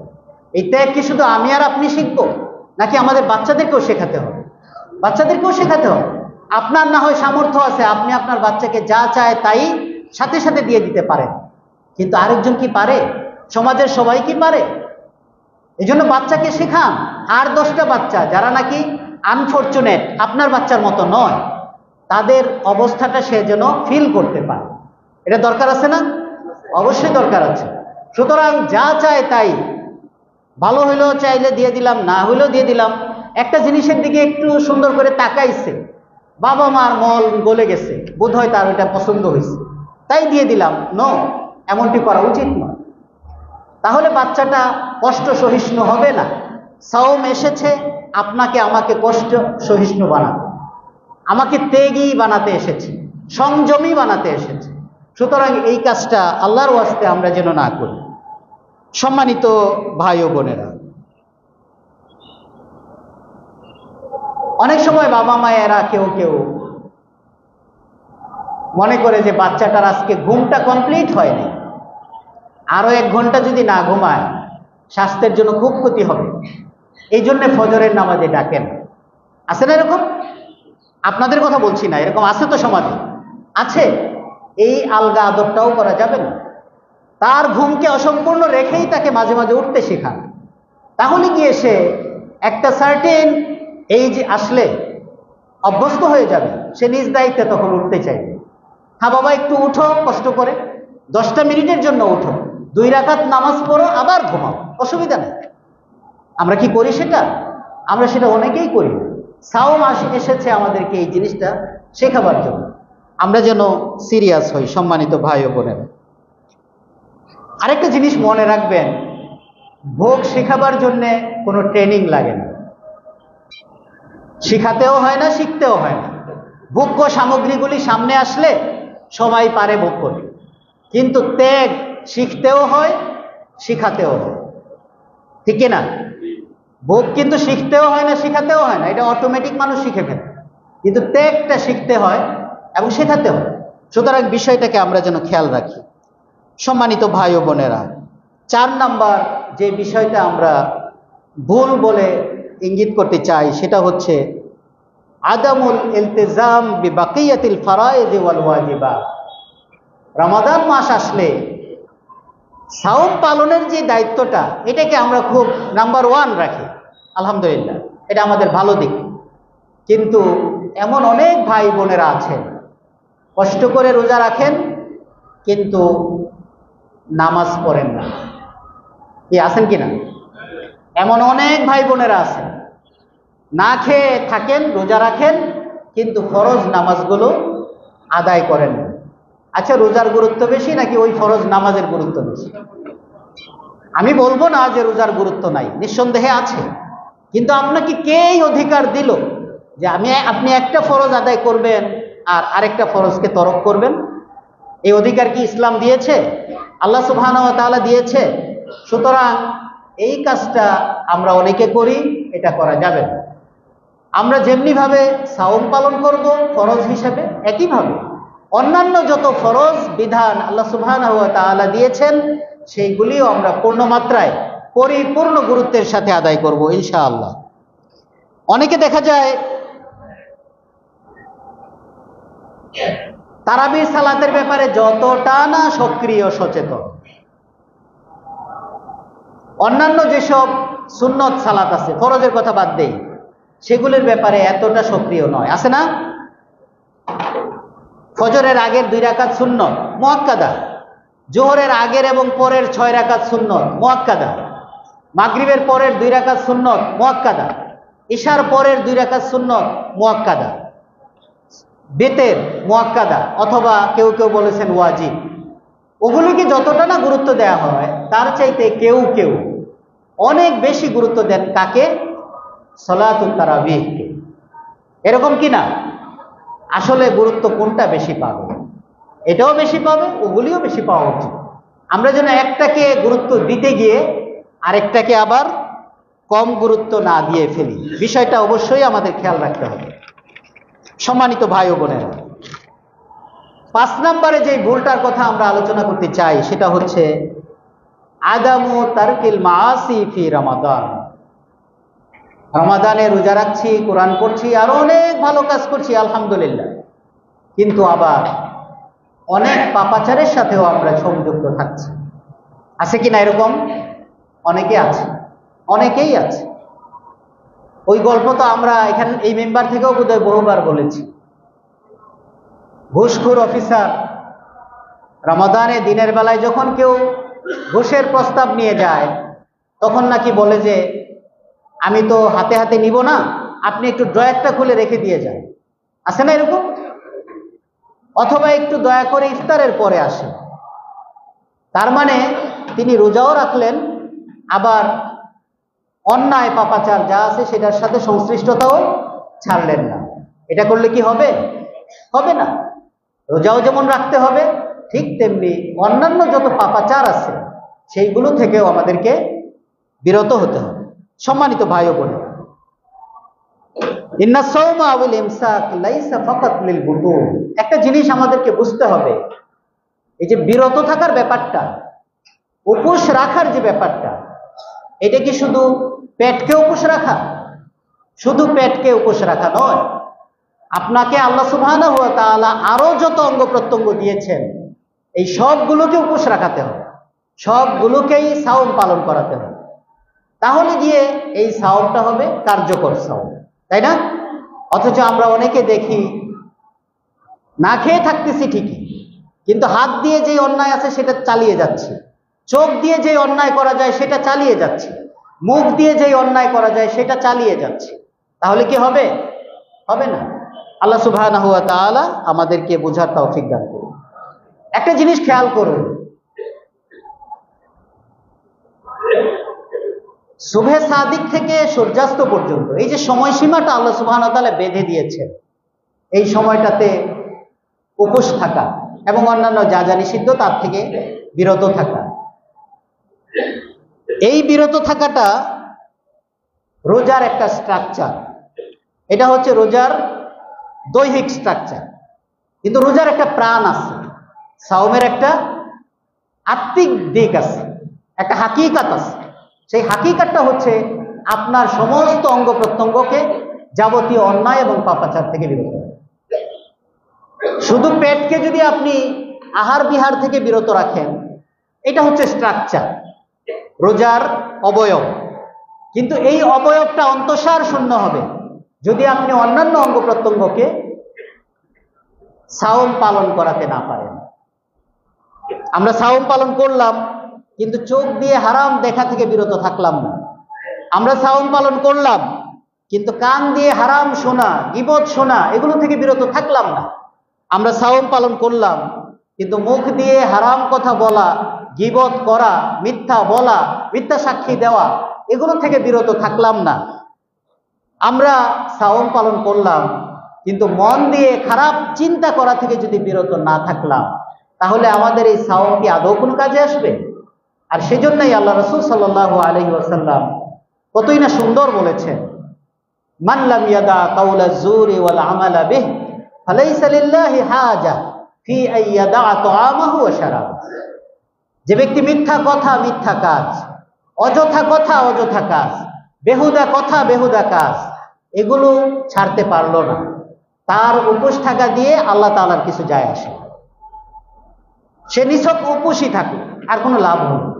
এই ত্যাগ কি শুধু আমি আর আপনি শিখবো, নাকি আমাদের বাচ্চাদেরকেও শেখাতে হবে? বাচ্চাদেরকেও শেখাতে হবে। আপনার না হয় সামর্থ্য আছে, আপনি আপনার বাচ্চাকে যা চায় তাই সাথে সাথে দিয়ে দিতে পারেন, কিন্তু আরেকজন কি পারে? সমাজের সবাই কি পারে? এই জন্য বাচ্চাকে শেখান। আর 10টা বাচ্চা যারা নাকি আনফরচুনেট, আপনার বাচ্চার মতো নয়, তাদের অবস্থাটা সে যেন ফিল করতে পারে। এটা দরকার আছে না? অবশ্যই দরকার আছে। সুতরাং যা চায় তাই, ভালো হইলেও চাইলে দিয়ে দিলাম, না হইলেও দিয়ে দিলাম। একটা জিনিসের দিকে একটু সুন্দর করে তাকাইছে, বাবা মার মল গলে গেছে, বোধ হয় তার ওইটা পছন্দ হয়েছে, তাই দিয়ে দিলাম। নো, এমনটি করা উচিত নয়। তাহলে বাচ্চাটা কষ্ট সহিষ্ণু হবে না। সাওম এসেছে আপনাকে আমাকে কষ্ট সহিষ্ণু বানাতে, আমাকে ত্যাগী বানাতে এসেছে, সংযমী বানাতে এসেছে। সুতরাং এই কাজটা আল্লাহর ওয়াস্তে আমরা যেন না করি। সম্মানিত ভাই ও বোনেরা, অনেক সময় বাবা মায়েরা কেউ কেউ মনে করে যে বাচ্চাটার আজকে ঘুমটা কমপ্লিট হয়নি, আরো 1 ঘন্টা যদি না ঘুমায় স্বাস্থ্যের জন্য খুব ক্ষতি হবে, এই জন্য ফজরের নামাজে ডাকেন। আছে না এরকম? আপনাদের কথা বলছি না, এরকম আছে তো সমাজে, আছে। এই আলগা আদরটাও করা যাবে না। তার ঘুমকে অসম্পূর্ণ রেখেই তাকে মাঝে মাঝে উঠতে শেখান। তাহলে গিয়ে সে একটা সার্টেন এইজ আসলে অভ্যস্ত হয়ে যাবে, সে নিজ দায়িত্বে তখন উঠতে চাইবে। হ্যাঁ বাবা, একটু উঠো, কষ্ট করে 10টা মিনিটের জন্য উঠো, 2 রাকাত নামাজ পড়ো, আবার ঘুমাও, অসুবিধা নেই। আমরা কি করি সেটা? আমরা সেটা অনেকেই করি। সাওম এসেছে আমাদেরকে এই জিনিসটা শেখাবার জন্য, আমরা যেন সিরিয়াস হই। সম্মানিত ভাই ও বোনেরা, আরেকটা জিনিস মনে রাখবেন, ভোগ শেখাবার জন্য কোনো ট্রেনিং লাগে না, শিখাতেও হয় না, শিখতেও হয় না। ভোগ্য সামগ্রীগুলি সামনে আসলে সবাই পারে ভোগ করতে। কিন্তু ত্যাগ শিখতেও হয়, শিখাতেও হয়, ঠিক না? ভোগ কিন্তু শিখতেও হয় না, শিখাতেও হয় না, এটা অটোমেটিক মানুষ শিখে ফেলে। কিন্তু ত্যাগটা শিখতে হয় এবং শেখাতে হয়। সুতরাং বিষয়টাকে আমরা যেন খেয়াল রাখি। সম্মানিত ভাই ও বোনেরা, 4 নাম্বার যে বিষয়টা আমরা ভুল বলে ইঙ্গিত করতে চাই সেটা হচ্ছে আদামুল ইলতিজাম বিবাকিয়াতিল ফারায়েজ ওয়াল ওয়াজিবাত। রমাদান মাস আসলে সাওম পালনের যে দায়িত্বটা, এটাকে আমরা খুব নাম্বার 1 রাখি, আলহামদুলিল্লাহ, এটা আমাদের ভালো দিক। কিন্তু এমন অনেক ভাই বোনেরা আছেন কষ্ট করে রোজা রাখেন কিন্তু নামাজ পড়েন না। কি আছেন কিনা? এমন অনেক ভাই বোনেরা আছেন, না খেয়ে থাকেন, রোজা রাখেন, কিন্তু ফরজ নামাজগুলো আদায় করেন না। আচ্ছা, রোজার গুরুত্ব বেশি নাকি ওই ফরজ নামাজের গুরুত্ব বেশি? আমি বলবো না যে রোজার গুরুত্ব নাই, নিঃসন্দেহে আছে। কিন্তু আপনাকে কে এই অধিকার দিল যে আপনি একটা ফরজ আদায় করবেন আর আরেকটা ফরজকে তরক করবেন? এই অধিকার কি ইসলাম দিয়েছে? আল্লাহ সুবহানাহু ওয়া তাআলা দিয়েছে? সুতরাং এই কাজটা আমরা অনেকে করি, এটা করা যাবে না। আমরা যেমনিভাবে সাওম পালন করব ফরজ হিসেবে, একইভাবে অন্যান্য যত ফরজ বিধান আল্লাহ সুবহানাহু ওয়া তাআলা দিয়েছেন সেইগুলিও আমরা পূর্ণ মাত্রায় পরিপূর্ণ গুরুত্বের সাথে আদায় করব ইনশাআল্লাহ। অনেকে দেখা যায় তারাবির সালাতের ব্যাপারে যতটা না সক্রিয় সচেতন, অন্যান্য যেসব সুন্নত সালাত আছে, ফরজের কথা বাদ দেই, সেগুলির ব্যাপারে এতটা সক্রিয় নয়। আছে না? ফজরের আগের 2 রাকাত সুন্নত মুআক্কাদা, জোহরের আগের এবং পরের 6 রাকাত সুন্নত মুআক্কাদা, মাগরিবের পরের 2 রাকাত সুন্নত মুআক্কাদা, ইশার পরের 2 রাকাত সুন্নত মুআক্কাদা, বেতের মুআক্কাদা, অথবা কেউ কেউ বলেছেন ওয়াজিব। ওগুলিকে যতটা না গুরুত্ব দেওয়া হয় তার চাইতে কেউ কেউ অনেক বেশি গুরুত্ব দেন কাকে? সালাতুত তারাবিহকে। এরকম কি না? আসলে গুরুত্ব কোনটা বেশি পাবে? এটাও বেশি পাবে, ওগুলিও বেশি পাওয়া উচিত। আমরা যেন একটাকে গুরুত্ব দিতে গিয়ে আরেকটাকে আবার কম গুরুত্ব না দিয়ে ফেলি, বিষয়টা অবশ্যই আমাদের খেয়াল রাখতে হবে। সম্মানিত ভাই ও বোনেরা, 5 নম্বরে যে ভুলটার কথা আমরা আলোচনা করতে চাই সেটা হচ্ছে আদামু তারকিল মাআসি ফি রমাদান। রমাদানে রোজা রাখছি, কোরআন পড়ছি, আরো অনেক ভালো কাজ করছি আলহামদুলিল্লাহ, কিন্তু আবার অনেক পাপাচারের সাথেও আমরা সংযুক্ত থাকছি। আছে কিনা এরকম? অনেকে আছে, অনেকেই আছে। ওই গল্প তো আমরা এখানে এই মেম্বার থেকেও বোধহয় বহুবার বলেছি। ঘুষখোর অফিসার রমাদানে দিনের বেলায় যখন কেউ ঘুষের প্রস্তাব নিয়ে যায় তখন নাকি বলে যে আমি তো হাতে হাতে নিব না, আপনি একটু ড্রয়ারটা খুলে রেখে দিয়ে যান। আছে না এরকম? অথবা একটু দয়া করে ইফতারের পরে আসে। তার মানে তিনি রোজাও রাখলেন, আবার অন্যায় পাপাচার যা আছে সেটার সাথে সংশ্লিষ্টতাও ছাড়লেন না। এটা করলে কি হবে? হবে না। রোজাও যেমন রাখতে হবে, ঠিক তেমনি অন্যান্য যত পাপাচার আছে সেইগুলো থেকেও আমাদেরকে বিরত হতে হবে। সম্মানিত ভাই ও বোন, ইন্না সাওমা ওয়াল ইমসাক লাইসা ফাকাত লিল বুতুন। একটা জিনিস আমাদেরকে বুঝতে হবে, এই যে বিরত থাকার ব্যাপারটা, উপোস রাখার যে ব্যাপারটা, এটা কি শুধু পেটকে উপোস রাখা? শুধু পেটকে উপোস রাখা নয়, আপনাকে আল্লাহ সুবহানাহু ওয়া তাআলা আরো যত অঙ্গ প্রত্যঙ্গ দিয়েছেন এই সবগুলোকে উপোস রাখাতে হবে, সবগুলোকেই সাওম পালন করাতে হবে। তাহলে গিয়ে এই সাওমটা হবে কার্যকর সাওম, তাই না? অথচ আমরা অনেকে দেখি না খেয়ে থাকতেছি ঠিকই, কিন্তু হাত দিয়ে যে অন্যায় আছে সেটা চালিয়ে যাচ্ছে, চোখ দিয়ে যে অন্যায় করা যায় সেটা চালিয়ে যাচ্ছে, মুখ দিয়ে যে অন্যায় করা যায় সেটা চালিয়ে যাচ্ছে। তাহলে কি হবে? হবে না। আল্লাহ সুবহানাহু ওয়া তাআলা আমাদেরকে বোঝার তৌফিক দান করুন। একটা জিনিস খেয়াল করুন, সুবহে সাদিক থেকে সূর্যাস্ত পর্যন্ত এই যে সময়সীমাটা আল্লাহ সুবহানাহু ওয়া তাআলা বেঁধে দিয়েছেন, এই সময়টাতে উপোস থাকা এবং অন্যান্য যা যা নিষিদ্ধ তার থেকে বিরত থাকা, এই বিরত থাকাটা রোজার একটা স্ট্রাকচার। এটা হচ্ছে রোজার দৈহিক স্ট্রাকচার, কিন্তু রোজার একটা প্রাণ আছে, সাওমের একটা আত্মিক দিক আছে, একটা হাকিকাত আছে। সেই হাকিকাতটা হচ্ছে আপনার সমস্ত অঙ্গ প্রত্যঙ্গকে যাবতীয় অন্যায় এবং পাপাচার থেকে বিরত রাখা। শুধু পেটকে যদি আপনি আহার বিহার থেকে বিরত রাখেন, এটা হচ্ছে স্ট্রাকচার, রোজার অবয়ব, কিন্তু এই অবয়বটা অন্তঃসার শূন্য হবে যদি আপনি অন্যান্য অঙ্গ প্রত্যঙ্গকে সাওম পালন করাতে না পারেন। আমরা সাওম পালন করলাম কিন্তু চোখ দিয়ে হারাম দেখা থেকে বিরত থাকলাম না। আমরা সাওম পালন করলাম কিন্তু কান দিয়ে হারাম শোনা, গীবত শোনা এগুলো থেকে বিরত থাকলাম না। আমরা সাওম পালন করলাম কিন্তু মুখ দিয়ে হারাম কথা বলা, গীবত করা, মিথ্যা বলা, মিথ্যা সাক্ষী দেওয়া এগুলো থেকে বিরত থাকলাম না। আমরা সাওম পালন করলাম কিন্তু মন দিয়ে খারাপ চিন্তা করা থেকে যদি বিরত না থাকলাম, তাহলে আমাদের এই সাওম কি আদৌ কোনো কাজে আসবে? আর সেজন্যই আল্লাহ রাসূল সাল্লাল্লাহু আলাইহি ওয়াসাল্লাম কতই না সুন্দর বলেছেন, মান লাম ইয়াদা কাওলা যুরি ওয়াল আমালা বিহ ফালাইসা লিল্লাহি হাজা ফি আন ইয়াদা তাআমাহু ওয়া শারাবাহু। যে ব্যক্তি মিথ্যা কথা মিথ্যা কাজ, অযথা কথা অযথা কাজ, বেহুদা কথা বেহুদা কাজ এগুলো ছাড়তে পারলো না, তার উপোস থাকা দিয়ে আল্লাহ তাআলার কিছু যায় আসে। সে নিছক উপোসই থাকুক, আর কোনো লাভ হবে না।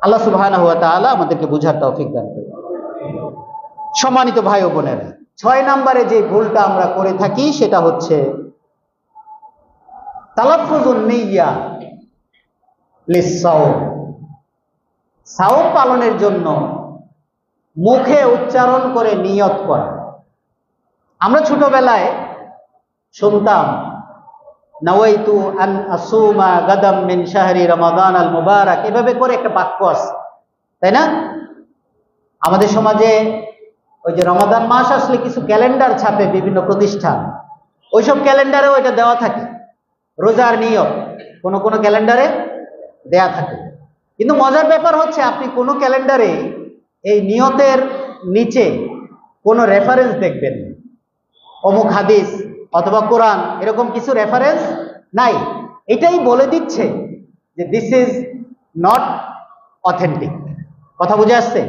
আল্লাহ সুবহানাহু ওয়া তাআলা আমাদেরকে বুঝার তৌফিক দান করুন। সম্মানিত ভাই ও বোনেরা, 6 নম্বরে যে ভুলটা আমরা করে থাকি সেটা হচ্ছে তালাফফুজুন নিয়্যা লিস-সাওম। সাওম পালনের জন্য মুখে উচ্চারণ করে নিয়ত করা। আমরা ছোটবেলায় শুনতাম, নাওয়াইতু আন আসুমা গাদাম মিন শাহরি রমাদান আল মুবারাক, এভাবে করে একটা বাক্য আছে, তাই না? আমাদের সমাজে ওই যে রমাদান মাস আসলে কিছু ক্যালেন্ডার ছাপে বিভিন্ন প্রতিষ্ঠান, ওইসব ক্যালেন্ডারেও এটা দেওয়া থাকে, রোজার নিয়ত কোন কোন ক্যালেন্ডারে দেয়া থাকে। কিন্তু মজার ব্যাপার হচ্ছে, আপনি কোনো ক্যালেন্ডারে এই নিয়তের নিচে কোনো রেফারেন্স দেখবেন না, অমুক হাদিস অথবা কোরআন এরকম কিছু রেফারেন্স নাই। এটাই বলে দিচ্ছে যে দিস ইজ নট অথেন্টিক। কথা বুঝে আসছে?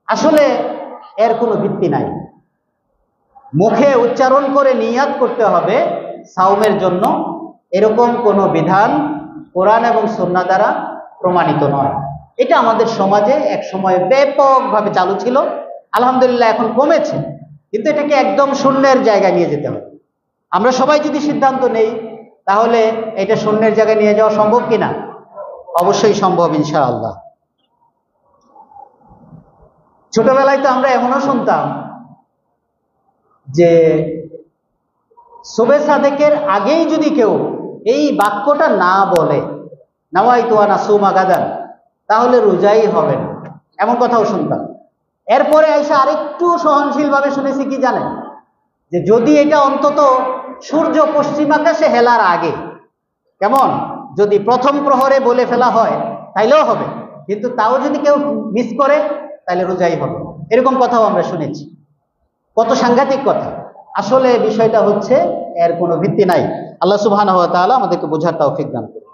আসলে এর কোনো ভিত্তি নাই। মুখে উচ্চারণ করে নিয়াত করতে হবে সাওমের জন্য, এরকম কোনো বিধান কোরআন এবং সুন্নাহ দ্বারা প্রমাণিত নয়। এটা আমাদের সমাজে এক সময় ব্যাপকভাবে চালু ছিল, আলহামদুলিল্লাহ এখন কমেছে, কিন্তু এটাকে একদম শূন্যের জায়গায় নিয়ে যেতে হবে। আমরা সবাই যদি সিদ্ধান্ত নেই তাহলে এটা শূন্যের জায়গায় নিয়ে যাওয়া সম্ভব কিনা? অবশ্যই সম্ভব ইনশাআল্লাহ। ছোটবেলায় তো আমরা এমনও শুনতাম যে সুবে সাদেকের আগেই যদি কেউ এই বাক্যটা না বলে, নাওয়াইতু আন আসুমা গাদান, তাহলে রোজাই হবে না, এমন কথাও শুনতাম। এরপরে আইসা আরেকটু সহনশীল ভাবে শুনেছি কি জানেন, যে যদি এটা অন্তত সূর্য পশ্চিম আকাশে হেলার আগে, কেমন যদি প্রথম প্রহরে বলে ফেলা হয় তাইলেও হবে, কিন্তু তাও যদি কেউ মিস করে তাহলে রোজাই হবে, এরকম কথাও আমরা শুনেছি। কত সাংঘাতিক কথা! আসলে বিষয়টা হচ্ছে এর কোনো ভিত্তি নাই। আল্লাহ সুবহানাহু ওয়া তাআলা আমাদেরকে বোঝার তৌফিক দান করুন।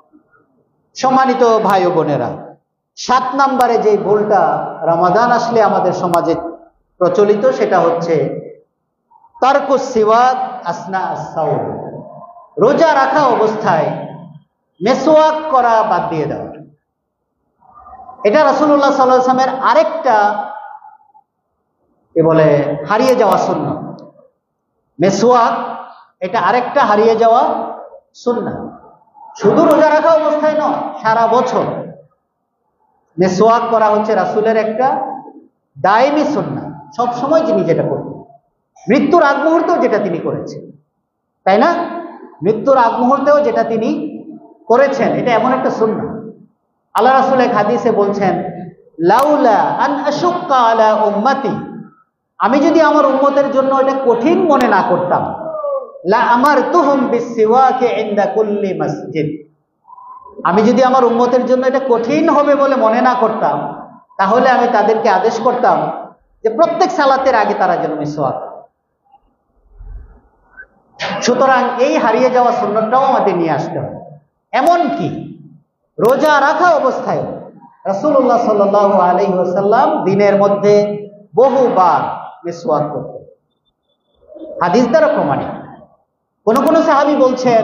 সম্মানিত ভাই ও বোনেরা, 7 নম্বরে যে ভুলটা রমাদান আসলে আমাদের সমাজে প্রচলিত সেটা হচ্ছে তারকুস সিওয়াক আসনা আস-সাওম। রোজা রাখা অবস্থায় মেসওয়াক করা বাদ দিয়ে দেওয়া। এটা রাসূলুল্লাহ সাল্লাল্লাহু আলাইহি ওয়াসাল্লামের আরেকটা বলে হারিয়ে যাওয়া সুন্নাত। মেসওয়াক এটা আরেকটা হারিয়ে যাওয়া সুন্নাত। শুধু রোজা রাখা অবস্থায় নয়, সারা বছর মেসওয়াক করা হচ্ছে রাসূলের একটা দায়মি সুন্নাত। সব সময় যিনি যেটা করতেন, মৃত্যুর আগ মুহূর্তেও যেটা তিনি করেছেন, তাই না? মৃত্যুর আগ মুহূর্তেও যেটা তিনি করেছেন, এটা এমন একটা সুন্নাত। আল্লাহ রাসূল এক হাদিসে বলছেন, লাউলা আন আশুক্কা আলা উম্মতি, আমি যদি আমার উম্মতের জন্য এটা কঠিন মনে না করতাম, লা আমারতুহুম বিসসিওয়াকি ইনদা কুল্লি মসজিদ, আমি যদি আমার উম্মতের জন্য এটা কঠিন হবে বলে মনে না করতাম, তাহলে আমি তাদেরকে আদেশ করতাম যে প্রত্যেক সালাতের আগে তারা যেন মিসওয়াক। সুতরাং এই হারিয়ে যাওয়া সুন্নতটাও আমাদের নিয়ে আসতে হবে। এমনকি রোজা রাখা অবস্থায় রাসূলুল্লাহ সাল্লাল্লাহু আলাইহি ওয়াসাল্লাম দিনের মধ্যে বহুবার মিসওয়াক করতেন, হাদিস দ্বারা প্রমাণিত। কোন কোন সাহাবী বলছেন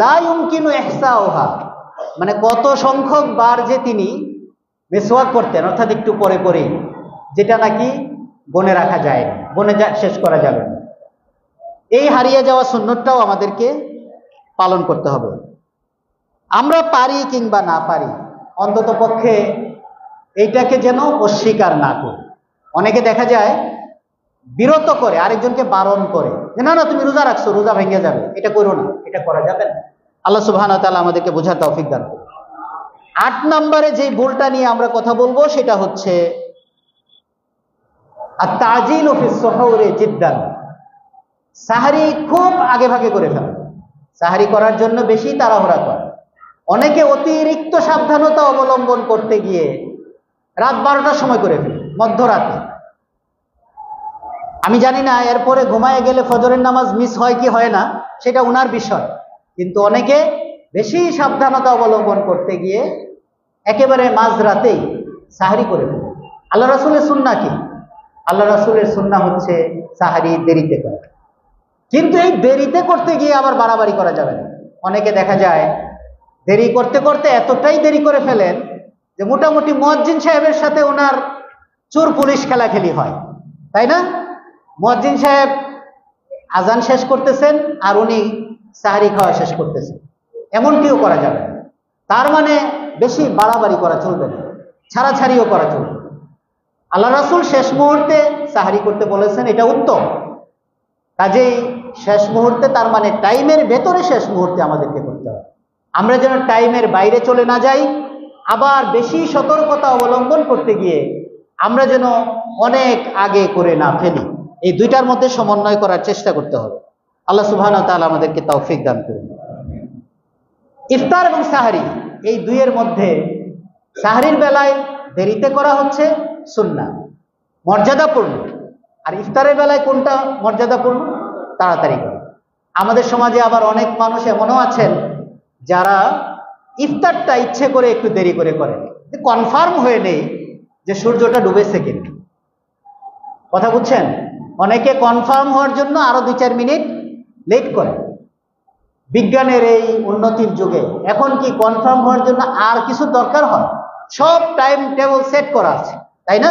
লা ইউমকিনু ইহসাউহা, মানে কত সংখ্যক বার যে তিনি মিসওয়াক করতেন, অর্থাৎ একটু পরে পরে, যেটা নাকি গণে রাখা যায় না, গণে শেষ করা যাবে না। এই হারিয়ে যাওয়া সুন্নতটাও আমাদেরকে পালন করতে হবে। আমরা পারি কিংবা না পারি, অন্তত পক্ষে এইটাকে যেন অস্বীকার না করি। অনেকে দেখা যায় বিরত করে, আরেকজনকে বারণ করে যে না না তুমি রোজা রাখছো, রোজা ভেঙে যাবে, এটা করো না, এটা করা যাবে না। আল্লাহ সুবহানাহু ওয়া তাআলা আমাদেরকে বোঝার তৌফিক দান করুন। 8 নম্বরে যে ভুলটা নিয়ে আমরা কথা বলবো সেটা হচ্ছে আত-তাজিলু ফিস সুহুরি জিদ্দান, সাহারি খুব আগে ভাগে করে ফেলা, সাহারি করার জন্য বেশি তাড়াহুড়া করা। অনেকে অতিরিক্ত সাবধানতা অবলম্বন করতে গিয়ে রাত 12টার সময় করে ফেলে, মধ্যরাতে। আমি জানি না এরপরে ঘুমায় গেলে ফজরের নামাজ মিস হয় কি হয় না, সেটা ওনার বিষয়। কিন্তু অনেকে বেশি সাবধানতা অবলম্বন করতে গিয়ে একেবারে মাঝরাতেই সাহারি করে ফেলে। আল্লাহ রাসূলের সুন্নাহ কি? আল্লাহ রাসূলের সুন্নাহ হচ্ছে সাহারি দেরিতে করা। কিন্তু এই দেরিতে করতে গিয়ে আবার বাড়াবাড়ি করা যাবে না। অনেকে দেখা যায় দেরি করতে করতে এতটাই দেরি করে ফেলেন যে মোটামুটি মুয়াজ্জিন সাহেবের সাথে ওনার চোর পুলিশ খেলাখেলি হয়, তাই না? মুয়াজ্জিন সাহেব আজান শেষ করতেছেন আর উনি সাহারি খাওয়া শেষ করতেছেন, এমনটিও করা যাবে না। তার মানে বেশি বাড়াবাড়ি করা চলবে না, ছাড়াছাড়িও করা চলবে না। আল্লাহ রাসূল শেষ মুহূর্তে সাহারি করতে বলেছেন, এটা উত্তম। কাজেই শেষ মুহূর্তে তার মানে টাইমের ভেতরে শেষ মুহূর্তে আমাদেরকে করতে হবে। আমরা যেন টাইমের বাইরে চলে না যাই, আবার বেশি সতর্কতা অবলম্বন করতে গিয়ে আমরা যেন অনেক আগে করে না ফেলি। এই দুইটার মধ্যে সমন্বয় করার চেষ্টা করতে হবে। আল্লাহ সুবহানাহু ওয়া তাআলা আমাদেরকে তৌফিক দান করুন। ইফতার এবং সাহারি এই দুইয়ের মধ্যে সাহারির বেলায় দেরিতে করা হচ্ছে সুন্নাহ, মর্যাদাপূর্ণ। আর ইফতারের বেলায় কোনটা মর্যাদাপূর্ণ? তাড়াতাড়ি করা। আমাদের সমাজে আবার অনেক মানুষ এমনও আছেন যারা ইফতারটা ইচ্ছে করে একটু দেরি করে করেন, কনফার্ম হয়ে নেই যে সূর্যটা ডুবেছে কিনা। কথা বুঝছেন? অনেকে কনফার্ম হওয়ার জন্য আরো 2-4 মিনিট লেট করে। বিজ্ঞানের এই উন্নতির যুগে এখন কি কনফার্ম হওয়ার জন্য আর কিছু দরকার হয়? সব টাইম টেবিল সেট করা আছে, তাই না?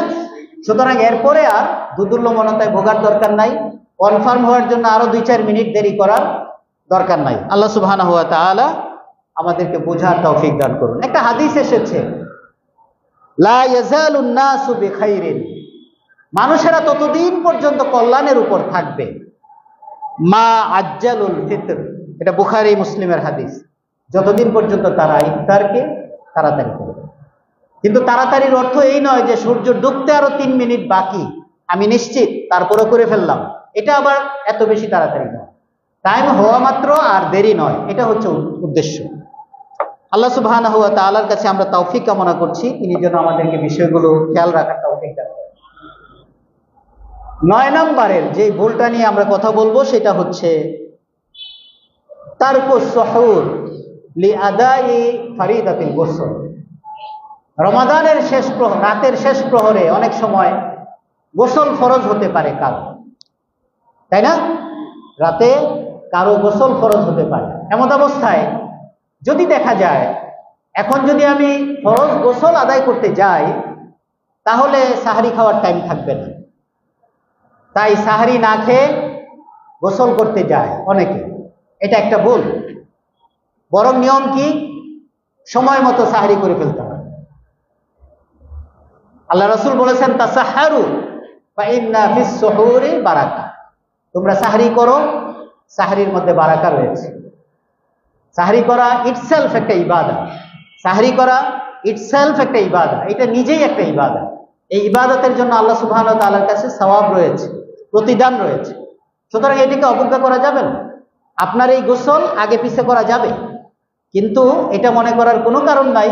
সুতরাং এরপরে আর দুদুল্যমনতায় ভোগার দরকার নাই, কনফার্ম হওয়ার জন্য আরো 2-4 মিনিট দেরি করার দরকার নাই। আল্লাহ সুবহানাহু ওয়া তাআলা আমাদেরকে বোঝার তৌফিক দান করুন। একটা হাদিস এসেছে, লা ইয়াজালুন নাসু বিখাইরিন, মানুষেরা ততদিন পর্যন্ত কল্যাণের উপর থাকবে, মা আজ্জালুল ফিতর, এটা বুখারী মুসলিমের হাদিস, যতদিন পর্যন্ত তারা ইফতারকে তাড়াতাড়ি করবে। কিন্তু তাড়াতাড়ির অর্থ এই নয় যে সূর্য ডুবতে আরো 3 মিনিট বাকি, আমি নিশ্চিত তারপরে করে ফেললাম, এটা আবার এত বেশি তাড়াতাড়ি নয়। টাইম হওয়া মাত্র আর দেরি নয়, এটা হচ্ছে উদ্দেশ্য। আল্লাহ সুবহানাহু ওয়া তাআলার কাছে আমরা তৌফিক কামনা করছি, তিনি যেন আমাদেরকে বিষয়গুলো খেয়াল রাখার তৌফিক দান করেন। 9 নম্বরের যে ভুলটা নিয়ে আমরা কথা বলবো সেটা হচ্ছে তারকুস সুহুর লিআদাই ফরিদাতিল গোসল। রমাদানের শেষ প্রহর, রাতের শেষ প্রহরে অনেক সময় গোসল ফরজ হতে পারে কারো, তাই না? রাতে কারো গোসল ফরজ হতে পারে। এমন অবস্থায় যদি দেখা যায় এখন যদি আমি ফরজ গোসল আদায় করতে যাই তাহলে সাহারি খাওয়ার টাইম থাকবে না, তাই সাহারি না খেয়ে গোসল করতে যায় অনেকে। এটা একটা ভুল। বরং নিয়ম কি? সময় মতো সাহারি করে ফেলতে হবে। আল্লাহ রাসূল বলেছেন, তাসাহহারু ফা ইন্না ফিস সুহুরি বারাকা, তোমরা সাহারি করো, সাহারির মধ্যে বারাকা রয়েছে। সাহারি করা ইটসেলফ একটা ইবাদত। সাহারি করা ইটসেলফ একটা ইবাদত, এটা নিজেই একটা ইবাদত। এই ইবাদতের জন্য আল্লাহ সুবহানাহু ওয়া তাআলার কাছে সওয়াব রয়েছে, প্রতিদান রয়েছে। সুতরাং এটিকে অবজ্ঞা করা যাবে না। আপনার এই গোসল আগে পিছে করা যাবে, কিন্তু এটা মনে করার কোনো কারণ নাই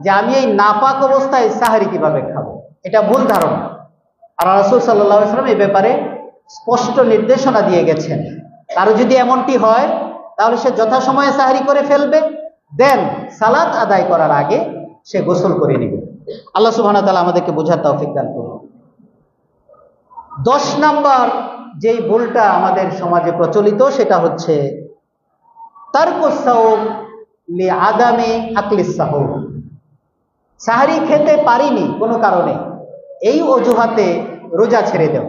যে আমি এই নাপাক অবস্থায় সাহারি কিভাবে খাবো, এটা ভুল ধারণা। আর রাসূল সাল্লাল্লাহু আলাইহি ওয়াসাল্লাম এই ব্যাপারে স্পষ্ট নির্দেশনা দিয়ে গেছেন। কারো যদি এমনটি হয় তাহলে সে যথাসময়ে সাহারি করে ফেলবে, দেন সালাত আদায় করার আগে সে গোসল করে নেবে। আল্লাহ সুবহানাহু ওয়া তাআলা আমাদেরকে বোঝার তৌফিক দান করুন। 10 নম্বর যেই ভুলটা আমাদের সমাজে প্রচলিত সেটা হচ্ছে তারকুস সাওম লিআদামি আকলিস সাহুর। সাহারি খেতে পারিনি কোনো কারণে, এই অজুহাতে রোজা ছেড়ে দেও।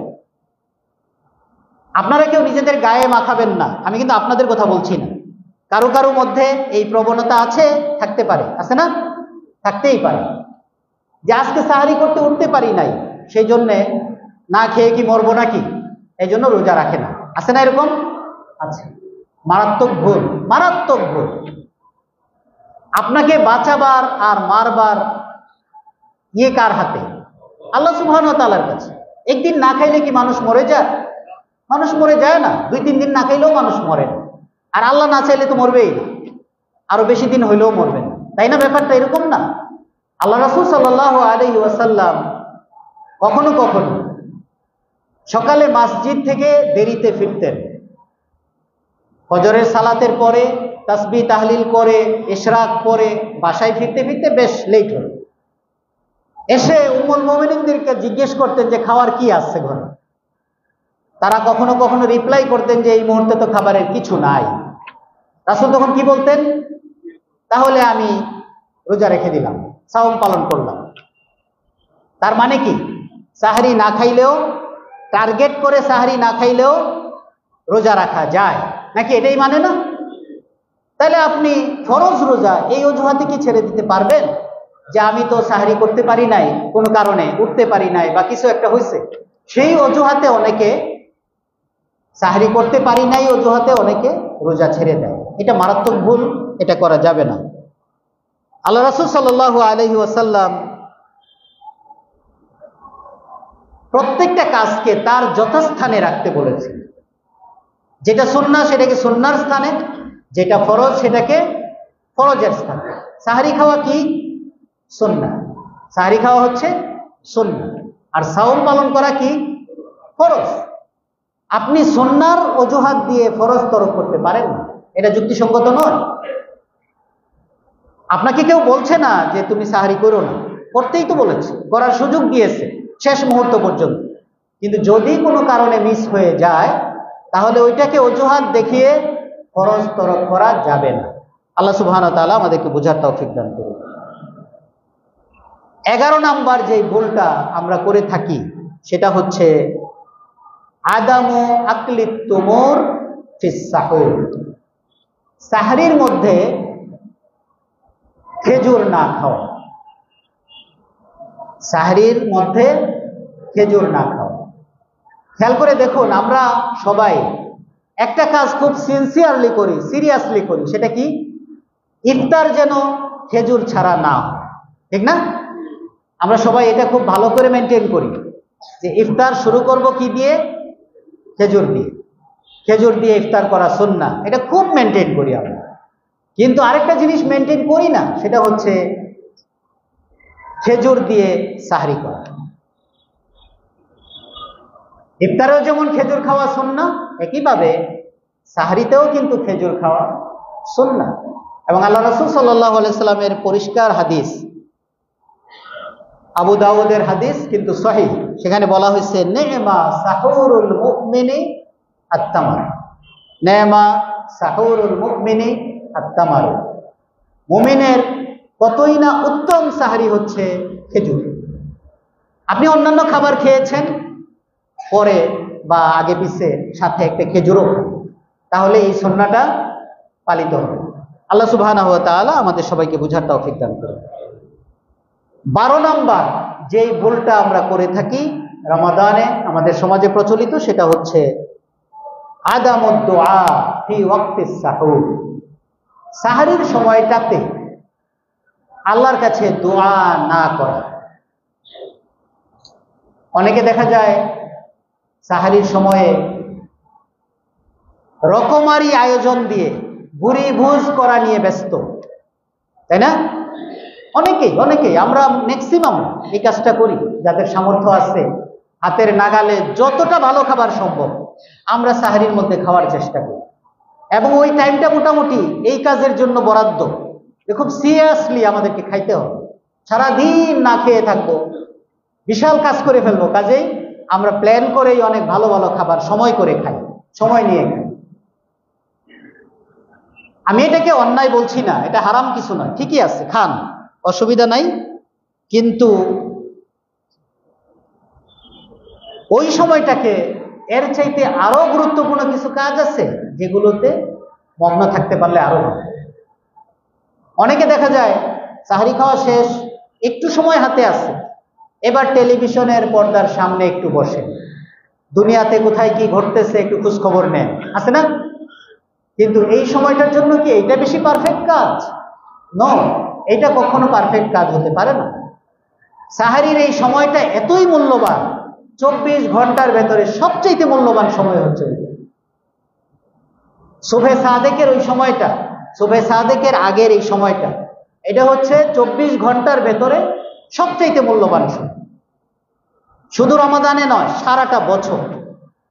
আপনারা কেউ নিজেদের গায়ে মাখাবেন না, আমি কিন্তু আপনাদের কথা বলছি না। কারো কারো মধ্যে এই প্রবণতা আছে, থাকতে পারে, আছে না? থাকতেই পারে যে আজকে সাহারি করতে উঠতে পারি নাই, সেই জন্যে না খেয়ে কি মরবো নাকি, এই জন্য রোজা রাখে না, আছে না এরকম? আছে। মারাত্মক ভুল, মারাত্মক ভুল। আপনাকে বাঁচাবার আর মারবার কার হাতে? আল্লাহ সুবহানাহু ওয়া তাআলার কাছে। একদিন না খাইলে কি মানুষ মরে যায়? মানুষ মরে যায় না। 2-3 দিন না খাইলেও মানুষ মরে না। আর আল্লাহ না চাইলে তো মরবেই না, আরো বেশি দিন হইলেও মরবে না। তাই না? ব্যাপারটা এরকম না? আল্লাহ রাসূল সাল্লাল্লাহু আলাইহি ওয়াসাল্লাম কখনো কখনো সকালে মসজিদ থেকে দেরিতে ফিরতেন। ফজরের সালাতের পরে তাসবিহ তাহলিল করে ইশরাক পরে বাসায় ফিরতে ফিরতে বেশ লেট হতো। এসে উম্মুল মুমিনিনদেরকে জিজ্ঞেস করতেন যে খাওয়ার কি আছে ঘরে। তারা কখনো কখনো রিপ্লাই করতেন যে এই মুহূর্তে তো খাবারের কিছু নাই। রাসূল তখন কি বলতেন? তাহলে আমি রোজা রেখে দিলাম, সাওম পালন করলাম। তার মানে কি? সাহরি না খাইলেও, টার্গেট করে সাহরি না খাইলেও রোজা রাখা যায় নাকি? এটাই মানে না? তাহলে আপনি ফরজ রোজা এই অজুহাতে কি ছেড়ে দিতে পারবেন যে আমি তো সাহরি করতে পারি নাই, কোনো কারণে উঠতে পারি নাই বা কিছু একটা হয়েছে, সেই অজুহাতে অনেকে সাহরি করতে পারি নাই অজুহাতে অনেকে রোজা ছেড়ে দেয়। এটা মারাত্মক ভুল, এটা করা যাবে না। আল্লাহ রাসূল সাল্লাল্লাহু আলাইহি ওয়াসাল্লাম প্রত্যেকটা কাজকে তার যথাস্থানে রাখতে বলেছেন। যেটা সুন্নাহ সেটাকে সুন্নাহর স্থানে, যেটা ফরজ সেটাকে ফরজের স্থানে। সাহরি খাওয়া কি? সুন্নাহ। সাহরি খাওয়া হচ্ছে সুন্নাহ। আর সাওম পালন করা কি? ফরজ। আপনি সুন্নাহর অজুহাত দিয়ে ফরজ তরক করতে পারেন না, এটা যুক্তিসঙ্গত নয়। আপনাকে কেউ বলছে না যে তুমি সাহরি করো না, করতেই তো বলেছে, করার সুযোগ দিয়েছে শেষ মুহূর্ত পর্যন্ত। কিন্তু যদি কোনো কারণে মিস হয়ে যায় তাহলে ওইটাকে অজুহাত দেখিয়ে ফরজ তরক করা যাবে না। আল্লাহ সুবহানাহু ওয়া তাআলা আমাদেরকে বোঝার তৌফিক দান করুন। 11 নাম্বার যে ভুলটা আমরা করে থাকি সেটা হচ্ছে আদামু আকলিত তুমুর ফিস সাহুর। সাহরির মধ্যে খেজুর না খাওয়া। সাহরির মধ্যে খেজুর না খাওয়া। খেয়াল করে দেখুন, আমরা সবাই একটা কাজ খুব সিনসিয়ারলি করি, সিরিয়াসলি করি, সেটা কি? ইফতার যেন খেজুর ছাড়া না হয়, ঠিক না? আমরা সবাই এটা খুব ভালো করে মেনটেন করি যে ইফতার শুরু করব কি দিয়ে? খেজুর দিয়ে। খেজুর দিয়ে ইফতার করা সুন্নাহ, এটা খুব মেনটেন করি আমরা। কিন্তু আরেকটা জিনিস মেনটেন করি না, সেটা হচ্ছে খেজুর দিয়ে সাহরি করা। ইফতারেও যেমন খেজুর খাওয়া সুন্নাহ, একইভাবে সাহরিতেও কিন্তু খেজুর খাওয়া সুন্নাহ। এবং আল্লাহ রাসূল সাল্লাল্লাহু আলাইহি সাল্লামের পরিষ্কার হাদিস, আবু দাউদের হাদিস কিন্তু সহিহ, সেখানে বলা হয়েছে নেমা সাহুরুল মুমিনি আত-তামার। নেমা সাহুরুল মুমিনি আত-তামার। মুমিনের কতই না উত্তম সাহরি হচ্ছে খেজুর। আপনি অন্যান্য খাবার খেয়েছেন, পরে বা আগে পিছে সাথে একটা খেজুরও, তাহলে এই সুন্নাহটা পালিত হবে। আল্লাহ সুবহানাহু ওয়া তাআলা আমাদের সবাইকে বুঝার তৌফিক দান করুন। 12 নাম্বার যেই ভুলটা আমরা করে থাকি রমাদানে, আমাদের সমাজে প্রচলিত, সেটা হচ্ছে আদামুদ দুআ ফি ওয়াক্তিস সাহুর। সাহরির সময়টাতে আল্লাহর কাছে দোয়া না করা। অনেকে দেখা যায় সাহরির সময়ে রকমারি আয়োজন দিয়ে ভুরি ভুজ করা নিয়ে ব্যস্ত, তাই না? অনেকেই আমরা ম্যাক্সিমাম এই কাজটা করি। যাদের সামর্থ্য আছে, হাতের নাগালে যতটা ভালো খাবার সম্ভব আমরা সাহরির মধ্যে খাওয়ার চেষ্টা করি, এবং ওই টাইমটা মোটামুটি এই কাজের জন্য বরাদ্দ। খুব সিরিয়াসলি আমাদেরকে খাইতে হবে, সারাদিন না খেয়ে থাকবো, বিশাল কাজ করে ফেলবো। কাজেই আমরা প্ল্যান করেই অনেক ভালো ভালো খাবার সময় করে খাই, সময় নিয়ে খাই। আমি এটাকে অন্যায় বলছি না, এটা হারাম কিছু নয়, ঠিকই আছে, খান, অসুবিধা নাই। কিন্তু ওই সময়টাকে এর চাইতে আরো গুরুত্বপূর্ণ কিছু কাজ আছে যেগুলোতে মগ্ন থাকতে পারলে আরো ভালো। অনেকে দেখা যায় সাহরি খাওয়া শেষ, একটু সময় হাতে আছে, এবার টেলিভিশনের পর্দার সামনে একটু বসে দুনিয়াতে কোথায় কি ঘটতেছে একটু খোঁজ খবর নেন, আছে না? কিন্তু এই সময়টার জন্য কি এটা বেশি পারফেক্ট কাজ? নয়, এটা কখনো পারফেক্ট কাজ হতে পারে না। সাহরির এই সময়টা এতই মূল্যবান, 24 ঘন্টার ভেতরে সবচেয়ে মূল্যবান সময় হচ্ছে সুবহে সাদেকের ওই সময়টা, সুবহে সাদেকের আগের এই সময়টা, এটা হচ্ছে 24 ঘন্টার ভেতরে সবচাইতে মূল্যবান সময়। শুধু রমাদানে নয়, সারাটা বছর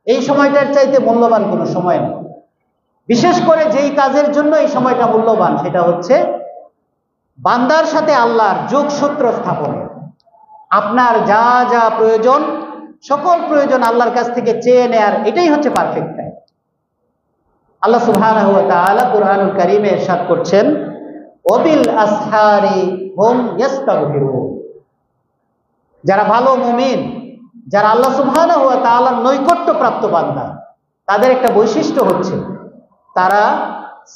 এই সময়টার চাইতে মূল্যবান কোনো সময় নেই। বিশেষ করে যেই কাজের জন্য এই সময়টা মূল্যবান, সেটা হচ্ছে বান্দার সাথে আল্লাহর যোগসূত্র স্থাপনের। আপনার যা যা প্রয়োজন, সকল প্রয়োজন আল্লাহর কাছ থেকে চেয়ে নেয়ার, এটাই হচ্ছে পারফেক্ট টাইম। আল্লাহ সুবহানাহু ওয়া তাআলা কুরআনুল কারীমে ইরশাদ করছেন, ওয়াবিল আসহারি হুম ইস্তাগফিরুন। যারা ভালো মুমিন, যারা আল্লাহ সুবহানাহু ওয়া তাআলার নৈকট্য প্রাপ্ত বান্দা, তাদের একটা বৈশিষ্ট্য হচ্ছে তারা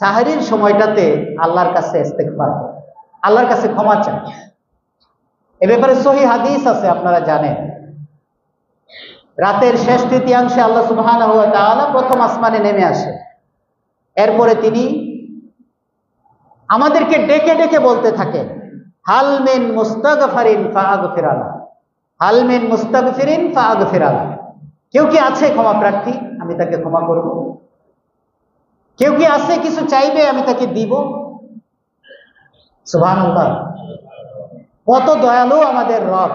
সাহরির সময়টাতে আল্লাহর কাছে ইস্তেগফার করে, আল্লাহর কাছে ক্ষমা চায়। এ ব্যাপারে সহিহ হাদিস আছে, আপনারা জানেন। রাতের শেষ তৃতীয়াংশে আল্লাহ সুবহানাহু ওয়া তাআলা প্রথম আসমানে নেমে আসে। এরপরে তিনি আমাদেরকে ডেকে ডেকে বলতে থাকেন, হাল মিন মুস্তাগফিরিন ফাগফির লাহু, হাল মিন মুস্তাগফিরিন ফাগফির লাহু। কেউ কি আছে ক্ষমা প্রার্থী, আমি তাকে ক্ষমা করব? কেউ কি আছে কিছু চাইবে, আমি তাকে দিব? সুবহানাল্লাহ, কত দয়ালু আমাদের রব।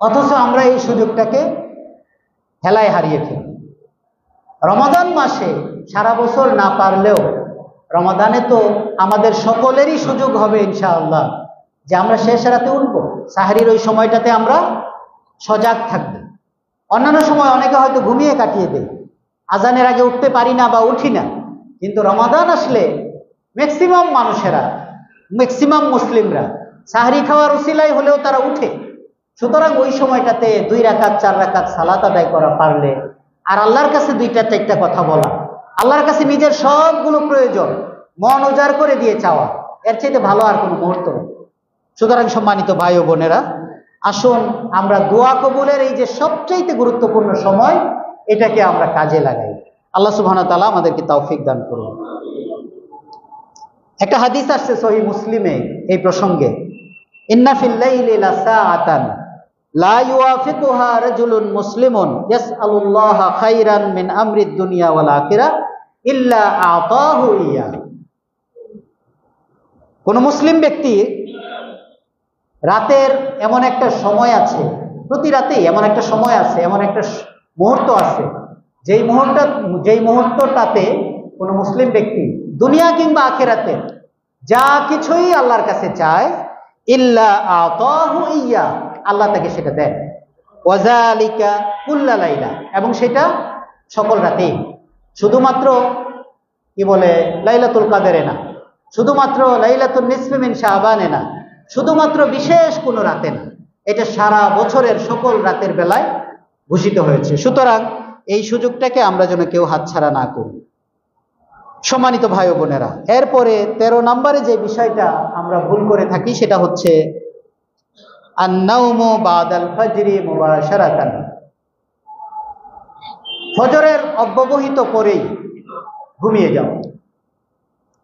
অথচ আমরা এই সুযোগটাকে হেলায় হারিয়ে ফেলি। রমাদান মাসে সারা বছর না পারলেও রমাদানে তো আমাদের সকলেরই সুযোগ হবে ইনশাআল্লাহ যে আমরা শেষ রাতে উঠবো। সাহরির ওই সময়টাতে আমরা সজাগ থাকবো। অন্যান্য সময় অনেকে হয়তো ঘুমিয়ে কাটিয়ে দেয়, আজানের আগে উঠতে পারি না বা উঠি না, কিন্তু রমাদান আসলে ম্যাক্সিমাম মানুষেরা, ম্যাক্সিমাম মুসলিমরা সাহরি খাওয়ার উসিলায় হলেও তারা উঠে। সুতরাং ওই সময়টাতে 2 রাকাত 4 রাকাত সালাত আদায় করা পারলে, আর আল্লাহর কাছে 2টা-4টা কথা বলা, আল্লাহর কাছে নিজের সবগুলো প্রয়োজন মন উজাড় করে দিয়ে চাওয়া, এর চাইতে ভালো আর কোনো মুহূর্ত নেই। সুতরাং সম্মানিত ভাই ও বোনেরা, আসুন আমরা দোয়া কবুলের এই যে সবচাইতে গুরুত্বপূর্ণ সময়, এটাকে আমরা কাজে লাগাই। আল্লাহ সুবহানাহু ওয়া তাআলা আমাদেরকে তৌফিক দান করুন। একটা হাদিস আসছে সহিহ মুসলিমে এই প্রসঙ্গে, ইন্না ফিল লাইলি লাসাআতান লা ইউয়াফিকুহা রাজুলুন মুসলিমুন ইয়াসআলুল্লাহা খাইরান মিন আমরিদ দুনিয়া ওয়াল আখিরাহ ইল্লা আতাহু ইয়া। কোন মুসলিম ব্যক্তি রাতের এমন একটা সময় আছে, প্রতি রাতেই এমন একটা সময় আছে, এমন একটা মুহূর্ত আছে, যেই মুহূর্তটাতে কোন মুসলিম ব্যক্তি দুনিয়া কিংবা আখিরাতে যা কিছুই আল্লাহর কাছে চায়, ইল্লা আতাহু ইয়া, আল্লাহ তাকে সেটা দেন। ওয়াজালিকা কুল্লা লাইলা, এবং সেটা সকল রাতেই, শুধুমাত্র কি বলে লাইলাতুল কাদরে না, শুধুমাত্র লাইলাতুন নিসফি মিন শাবানে না, শুধুমাত্র বিশেষ কোনো রাতে না, এটা সারা বছরের সকল রাতের বেলায় ঘোষিত হয়েছে। সুতরাং এই সুযোগটাকে আমরা যেন কেউ হাতছাড়া না করি। সম্মানিত ভাই ও বোনেরা, এরপরে 13 নম্বরে যে বিষয়টা আমরা ভুল করে থাকি সেটা হচ্ছে আন-নাওমু বাদাল ফাজরি মুবাশারাতান। ফজরের অব্যবহিত পরেই ঘুমিয়ে যাও।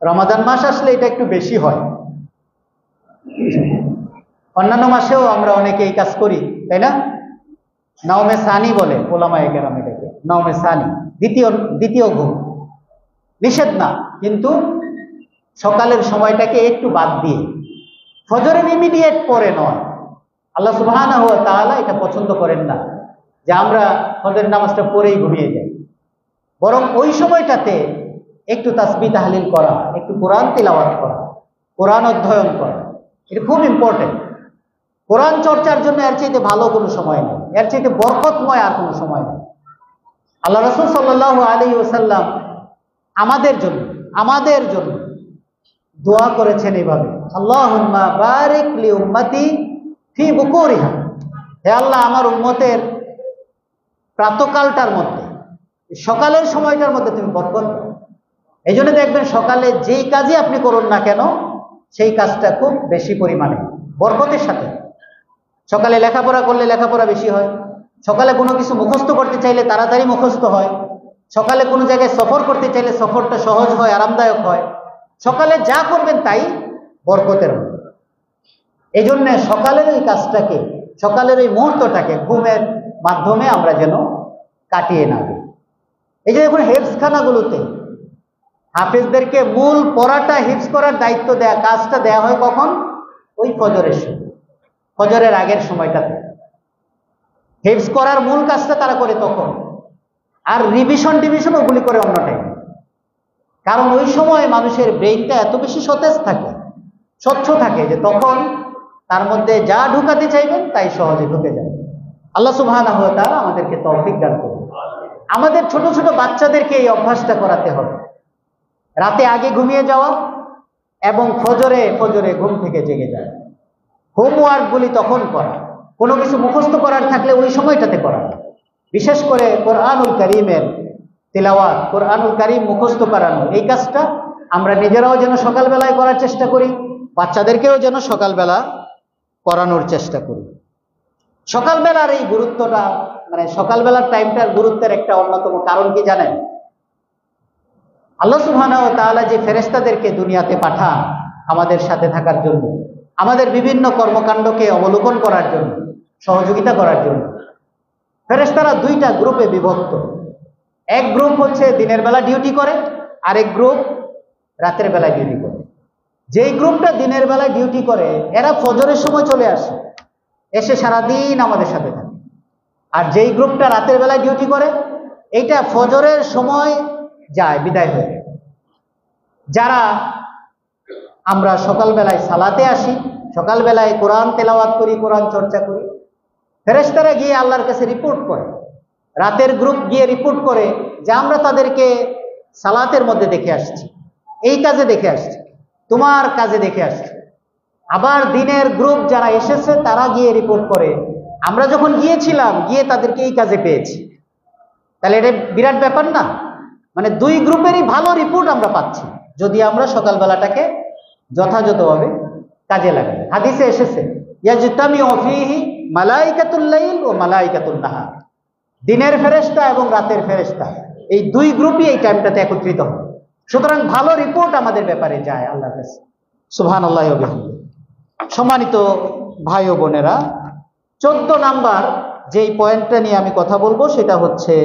রমাদান মাস আসলে এটা একটু বেশি হয়, অন্যান্য মাসেও আমরা অনেকে এই কাজ করি, তাই না? নাওমে সানি বলে ওলামায়ে কেরাম এটাকে, নাওমে সানি, দ্বিতীয় ঘুম। নিষেধ না, কিন্তু সকালের সময়টাকে একটু বাদ দিয়ে ফজরের ইমিডিয়েট পরে নয়। আল্লাহ সুবহানাহু ওয়া তাআলা এটা পছন্দ করেন না যে আমরা ফজরের নামাজটা পড়েই ঘুমিয়ে যাই, বরং ওই সময়টাতে একটু তাসবিহ তাহলিল করা, একটু কোরআন তিলাওয়াত করা, কোরআন অধ্যয়ন করা, এটা খুব ইম্পর্টেন্ট। কোরআন চর্চার জন্য এর চাইতে ভালো কোনো সময় নেই, এর চাইতে বরকতময় আর কোনো সময় নেই। আল্লাহ রাসূল সাল্লাল্লাহু আলাইহি ওয়াসাল্লাম আমাদের জন্য দোয়া করেছেন এইভাবে, আল্লাহুম্মা বারিক লি উম্মতি ফি বুকুরিহা, হে আল্লাহ আমার উম্মতের প্রাতকালটার মধ্যে, সকালের সময়টার মধ্যে তুমি বরকত দাও। এই জন্য দেখবেন সকালে যেই কাজই আপনি করুন না কেন, সেই কাজটা খুব বেশি পরিমাণে বরকতের সাথে। সকালে লেখাপড়া করলে লেখাপড়া বেশি হয়, সকালে কোনো কিছু মুখস্থ করতে চাইলে তাড়াতাড়ি মুখস্থ হয়, সকালে কোনো জায়গায় সফর করতে চাইলে সফরটা সহজ হয়, আরামদায়ক হয়। সকালে যা করবেন তাই বরকতের হবে। এই জন্য সকালের ওই কাজটাকে, সকালের ওই মুহূর্তটাকে ঘুমের মাধ্যমে আমরা যেন কাটিয়ে না দিই। এই যে এখন হেফজখানাগুলোতে হাফেজদেরকে মূল পড়াটা হিফজ করার দায়িত্ব দেয়া, কাজটা দেয়া হয় কখন? ওই ফজরের সময়, ফজরের আগের সময়টাতে হিফজ করার মূল কাজটা তারা করে তখন। আর রিভিশন ওগুলি করে অন্য টাইম। কারণ ওই সময় মানুষের ব্রেইনটা এত বেশি সতেজ থাকে, স্বচ্ছ থাকে, যে তখন তার মধ্যে যা ঢুকাতে চাইবেন তাই সহজে ঢুকে যায়। আল্লাহ সুবহানাহু ওয়া তাআলা আমাদেরকে তৌফিক দান করুন। আমাদের ছোট ছোট বাচ্চাদেরকে এই অভ্যাসটা করাতে হবে, রাতে আগে ঘুমিয়ে যাওয়া এবং ফজরে ঘুম থেকে জেগে যায়। হোমওয়ার্কগুলি তখন করা, কোনো কিছু মুখস্থ করার থাকলে ওই সময়টাতে করা। বিশেষ করে কোরআনুল কারীমের তিলাওয়াত, কোরআনুল কারীম মুখস্থ করানো, এই কাজটা আমরা নিজেরাও যেন সকালবেলায় করার চেষ্টা করি, বাচ্চাদেরকেও যেন সকালবেলা করানোর চেষ্টা করি। সকালবেলার এই গুরুত্বটা, মানে সকালবেলার টাইমটার গুরুত্বের একটা অন্যতম কারণ কি জানেন? আল্লাহ সুবহানাহু ওয়া তাআলা যে ফেরেশতাদেরকে দুনিয়াতে পাঠান আমাদের সাথে থাকার জন্য, আমাদের বিভিন্ন কর্মকাণ্ডকে অবলোকন করার জন্য, সহযোগিতা করার জন্য, ফেরেশতারা দুইটা গ্রুপে বিভক্ত। এক গ্রুপ হচ্ছে দিনের বেলা ডিউটি করে, আরেক গ্রুপ রাতের বেলায় ডিউটি করে। যেই গ্রুপটা দিনের বেলায় ডিউটি করে এরা ফজরের সময় চলে আসে, এসে সারাদিন আমাদের সাথে থাকে। আর যেই গ্রুপটা রাতের বেলায় ডিউটি করে এইটা ফজরের সময় যায়, বিদায় হয়ে। যারা আমরা সকালবেলায় সালাতে আসি, সকালবেলায় কোরআন তেলাওয়াত করি, কোরআন চর্চা করি, ফেরেশতারা গিয়ে আল্লাহর কাছে রিপোর্ট করে, রাতের গ্রুপ গিয়ে রিপোর্ট করে যে আমরা তাদেরকে সালাতের মধ্যে দেখে আসছি, এই কাজে দেখে আসছি, তোমার কাজে দেখে আসছি। আবার দিনের গ্রুপ যারা এসেছে তারা গিয়ে রিপোর্ট করে আমরা যখন গিয়েছিলাম গিয়ে তাদেরকে এই কাজে পেয়েছি। তাহলে এটা বিরাট ব্যাপার না? মানে দুই গ্রুপেরই ভালো রিপোর্ট আমরা পাচ্ছি যদি আমরা সকালবেলাটাকে যথাযথভাবে কাজে লাগাই। হাদিসে এসেছে ইয়াজতামিউ ফীহি মালাইকাতুল লাইল ও মালাইকাতুন নাহার, দিনের ফেরেশতা এবং রাতের ফেরেশতা এই দুই গ্রুপই এই টাইমটাতে একত্রিত হয়। সুতরাং ভালো রিপোর্ট আমাদের ব্যাপারে যায় আল্লাহর কাছে। সুবহানাল্লাহি ওয়া বিহামদিহি। সম্মানিত ভাই ও বোনেরা, 14 নাম্বার যেই পয়েন্টটা নিয়ে আমি কথা বলবো সেটা হচ্ছে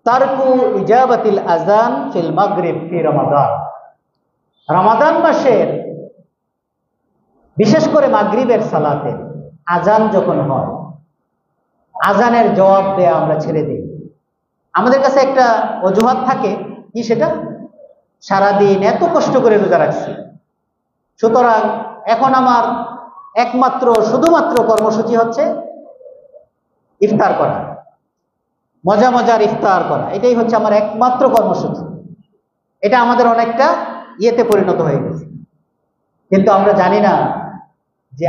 তারকু ইজাবাতিল আযান ফিল মাগরিব ফি রমাদান। রমাদান মাসের বিশেষ করে মাগরিবের সালাতে আজান যখন হয়, আজানের জবাব দেয়া আমরা ছেড়ে দিই। আমাদের কাছে একটা অজুহাত থাকে, কি সেটা? সারাদিন এত কষ্ট করে রোজা রাখছি, সুতরাং এখন আমার শুধুমাত্র কর্মসূচি হচ্ছে ইফতার করা, মজার ইফতার করা, এটাই হচ্ছে আমার একমাত্র কর্মসূচি। এটা আমাদের অনেকটা ইয়েতে পরিণত হয়ে গেছে। কিন্তু আমরা জানি না যে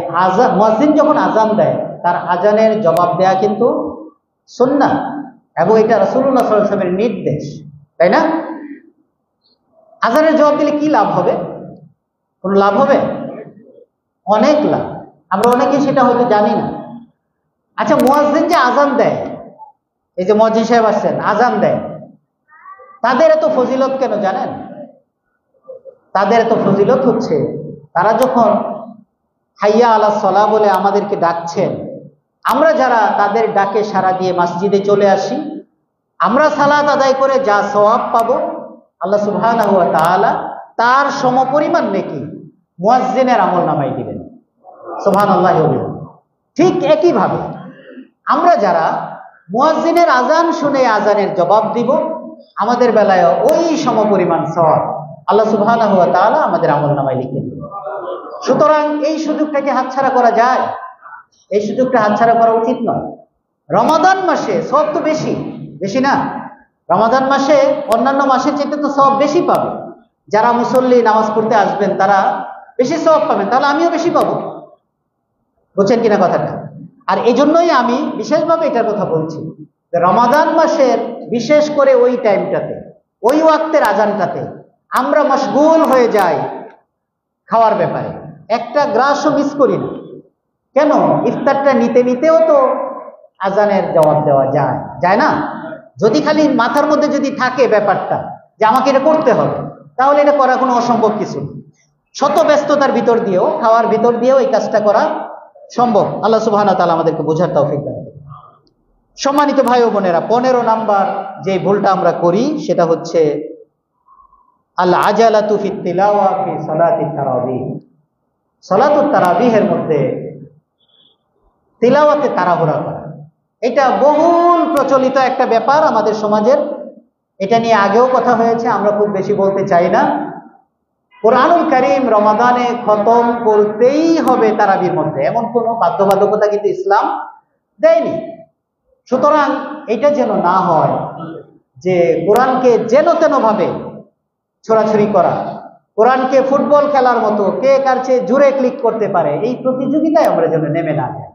মুয়াজ্জিন যখন আজান দেয় তার আজানের জবাব দেয়া কিন্তু সুন্নাহ, এবং এটা রাসূলুল্লাহ সাল্লাল্লাহু আলাইহি ওয়াসাল্লামের নির্দেশ, তাই না? আজানের জবাব দিলে কি লাভ হবে? কোনো লাভ হবে? অনেক লাভ। আমরা অনেকেই সেটা হয়তো জানি না। আচ্ছা, মুয়াজ্জিন যে আজান দেয়, এই যে মুয়াজ্জিন সাহেব আসছেন আজান দেয়, তাদের এত ফজিলত কেন জানেন? তাদের এত ফজিলত হচ্ছে তারা যখন হাইয়া আলাস সালাহ বলে আমাদেরকে ডাকছেন, আমরা যারা তাদের ডাকে সাড়া দিয়ে মসজিদে চলে আসি, আমরা সালাত আদায় করে যা সওয়াব পাবো আল্লাহ সুবহানাহু ওয়া তাআলা তার সমপরিমাণ নেকি মুয়াজ্জিনের আমলনামায় দিবেন। সুবহানাল্লাহি ওয়া বিহামদিহি। ঠিক একইভাবে আমরা যারা মুয়াজ্জিনের আজান শুনে আজানের জবাব দিব, আমাদের বেলায় ওই সমপরিমাণ সওয়াব আল্লাহ সুবহানাহু ওয়া তাআলা আমাদের আমলনামায় লিখে দিবেন। সুতরাং এই সুযোগটাকে হাতছাড়া করা যায়? এই সুযোগটা হাতছাড়া করা উচিত নয়। রমাদান মাসে সওয়াব তো বেশি না? রমাদান মাসে অন্যান্য মাসের চেয়ে তো সওয়াব বেশি পাবে। যারা মুসল্লি নামাজ পড়তে আসবেন তারা বেশি সওয়াব পাবেন, তাহলে আমিও বেশি পাবো। বুঝছেন কিনা কথাটা? আর এই জন্যই আমি বিশেষভাবে এটার কথা বলছি যে রমাদান মাসের বিশেষ করে ওই টাইমটাতে, ওই ওয়াক্তের আজানটাতে আমরা মশগুল হয়ে যাই খাওয়ার ব্যাপারে, একটা গ্রাসও মিস করি না। কেন? ইফতারটা নিতেও তো আজানের জবাব দেওয়া যায় না? যদি খালি মাথার মধ্যে যদি থাকে ব্যাপারটা যে আমাকে এটা করতে হবে, তাহলে এটা করা কোনো অসম্ভব কিছু না। শত ব্যস্ততার ভিতর দিয়েও, খাওয়ার ভিতর দিয়েও এই কাজটা করা সম্ভব। আল্লাহ সুবহানাহু ওয়া তাআলা আমাদেরকে বোঝার তৌফিক দান করুন। সম্মানিত ভাই ও বোনেরা, 15 নাম্বার যে ভুলটা আমরা করি সেটা হচ্ছে আল আজালাতু ফি তিলাওয়া ফি সালাতি তারাবিহ। সালাতুত তারাবিহের মধ্যে তিলাওয়াতে তাড়াহুড়া করা, এটা বহুল প্রচলিত একটা ব্যাপার আমাদের সমাজের। এটা নিয়ে আগেও কথা হয়েছে, আমরা খুব বেশি বলতে চাই না। কোরআনুল কারীম রমাদানে খতম করতেই হবে তারাবির মধ্যে, এমন কোনো বাধ্যবাধকতা কিন্তু ইসলাম দেয়নি। সুতরাং এটা যেন না হয় যে কোরআনকে যেন তেন ভাবে ছোড়াছুড়ি করা, কোরআনকে ফুটবল খেলার মতো কে কার চেয়ে জোরে ক্লিক করতে পারে, এই প্রতিযোগিতায় আমরা যেন নেমে না যাই।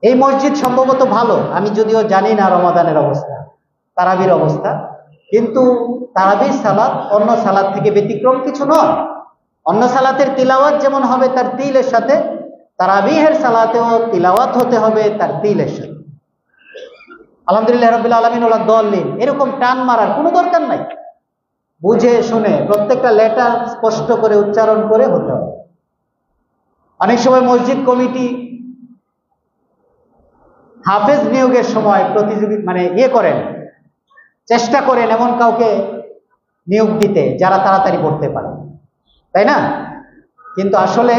এই মসজিদ সম্ভবত ভালো, আমি যদিও জানি না রমাদানের অবস্থা, তারাবির অবস্থা, কিন্তু তারাবির সালাত অন্য সালাত থেকে ব্যতিক্রম কিছু নয়। অন্য সালাতের তিলাওয়াত যেমন হবে তার তিলের সাথে, তারাবিহের সালাতেও তিলাওয়াত হতে হবে তার তিলের সাথে। আলহামদুলিল্লাহ রাব্বিল আলামিন ওয়ালা দাল্লিন এরকম টান মারার কোনো দরকার নাই। বুঝে শুনে প্রত্যেকটা লেটার স্পষ্ট করে উচ্চারণ করে হতে হবে। অনেক সময় মসজিদ কমিটি হাফেজ নিয়োগের সময় করেন, চেষ্টা করেন এমন কাউকে নিয়োগ দিতে যারা তাড়াতাড়ি পড়তে পারে, তাই না? কিন্তু আসলে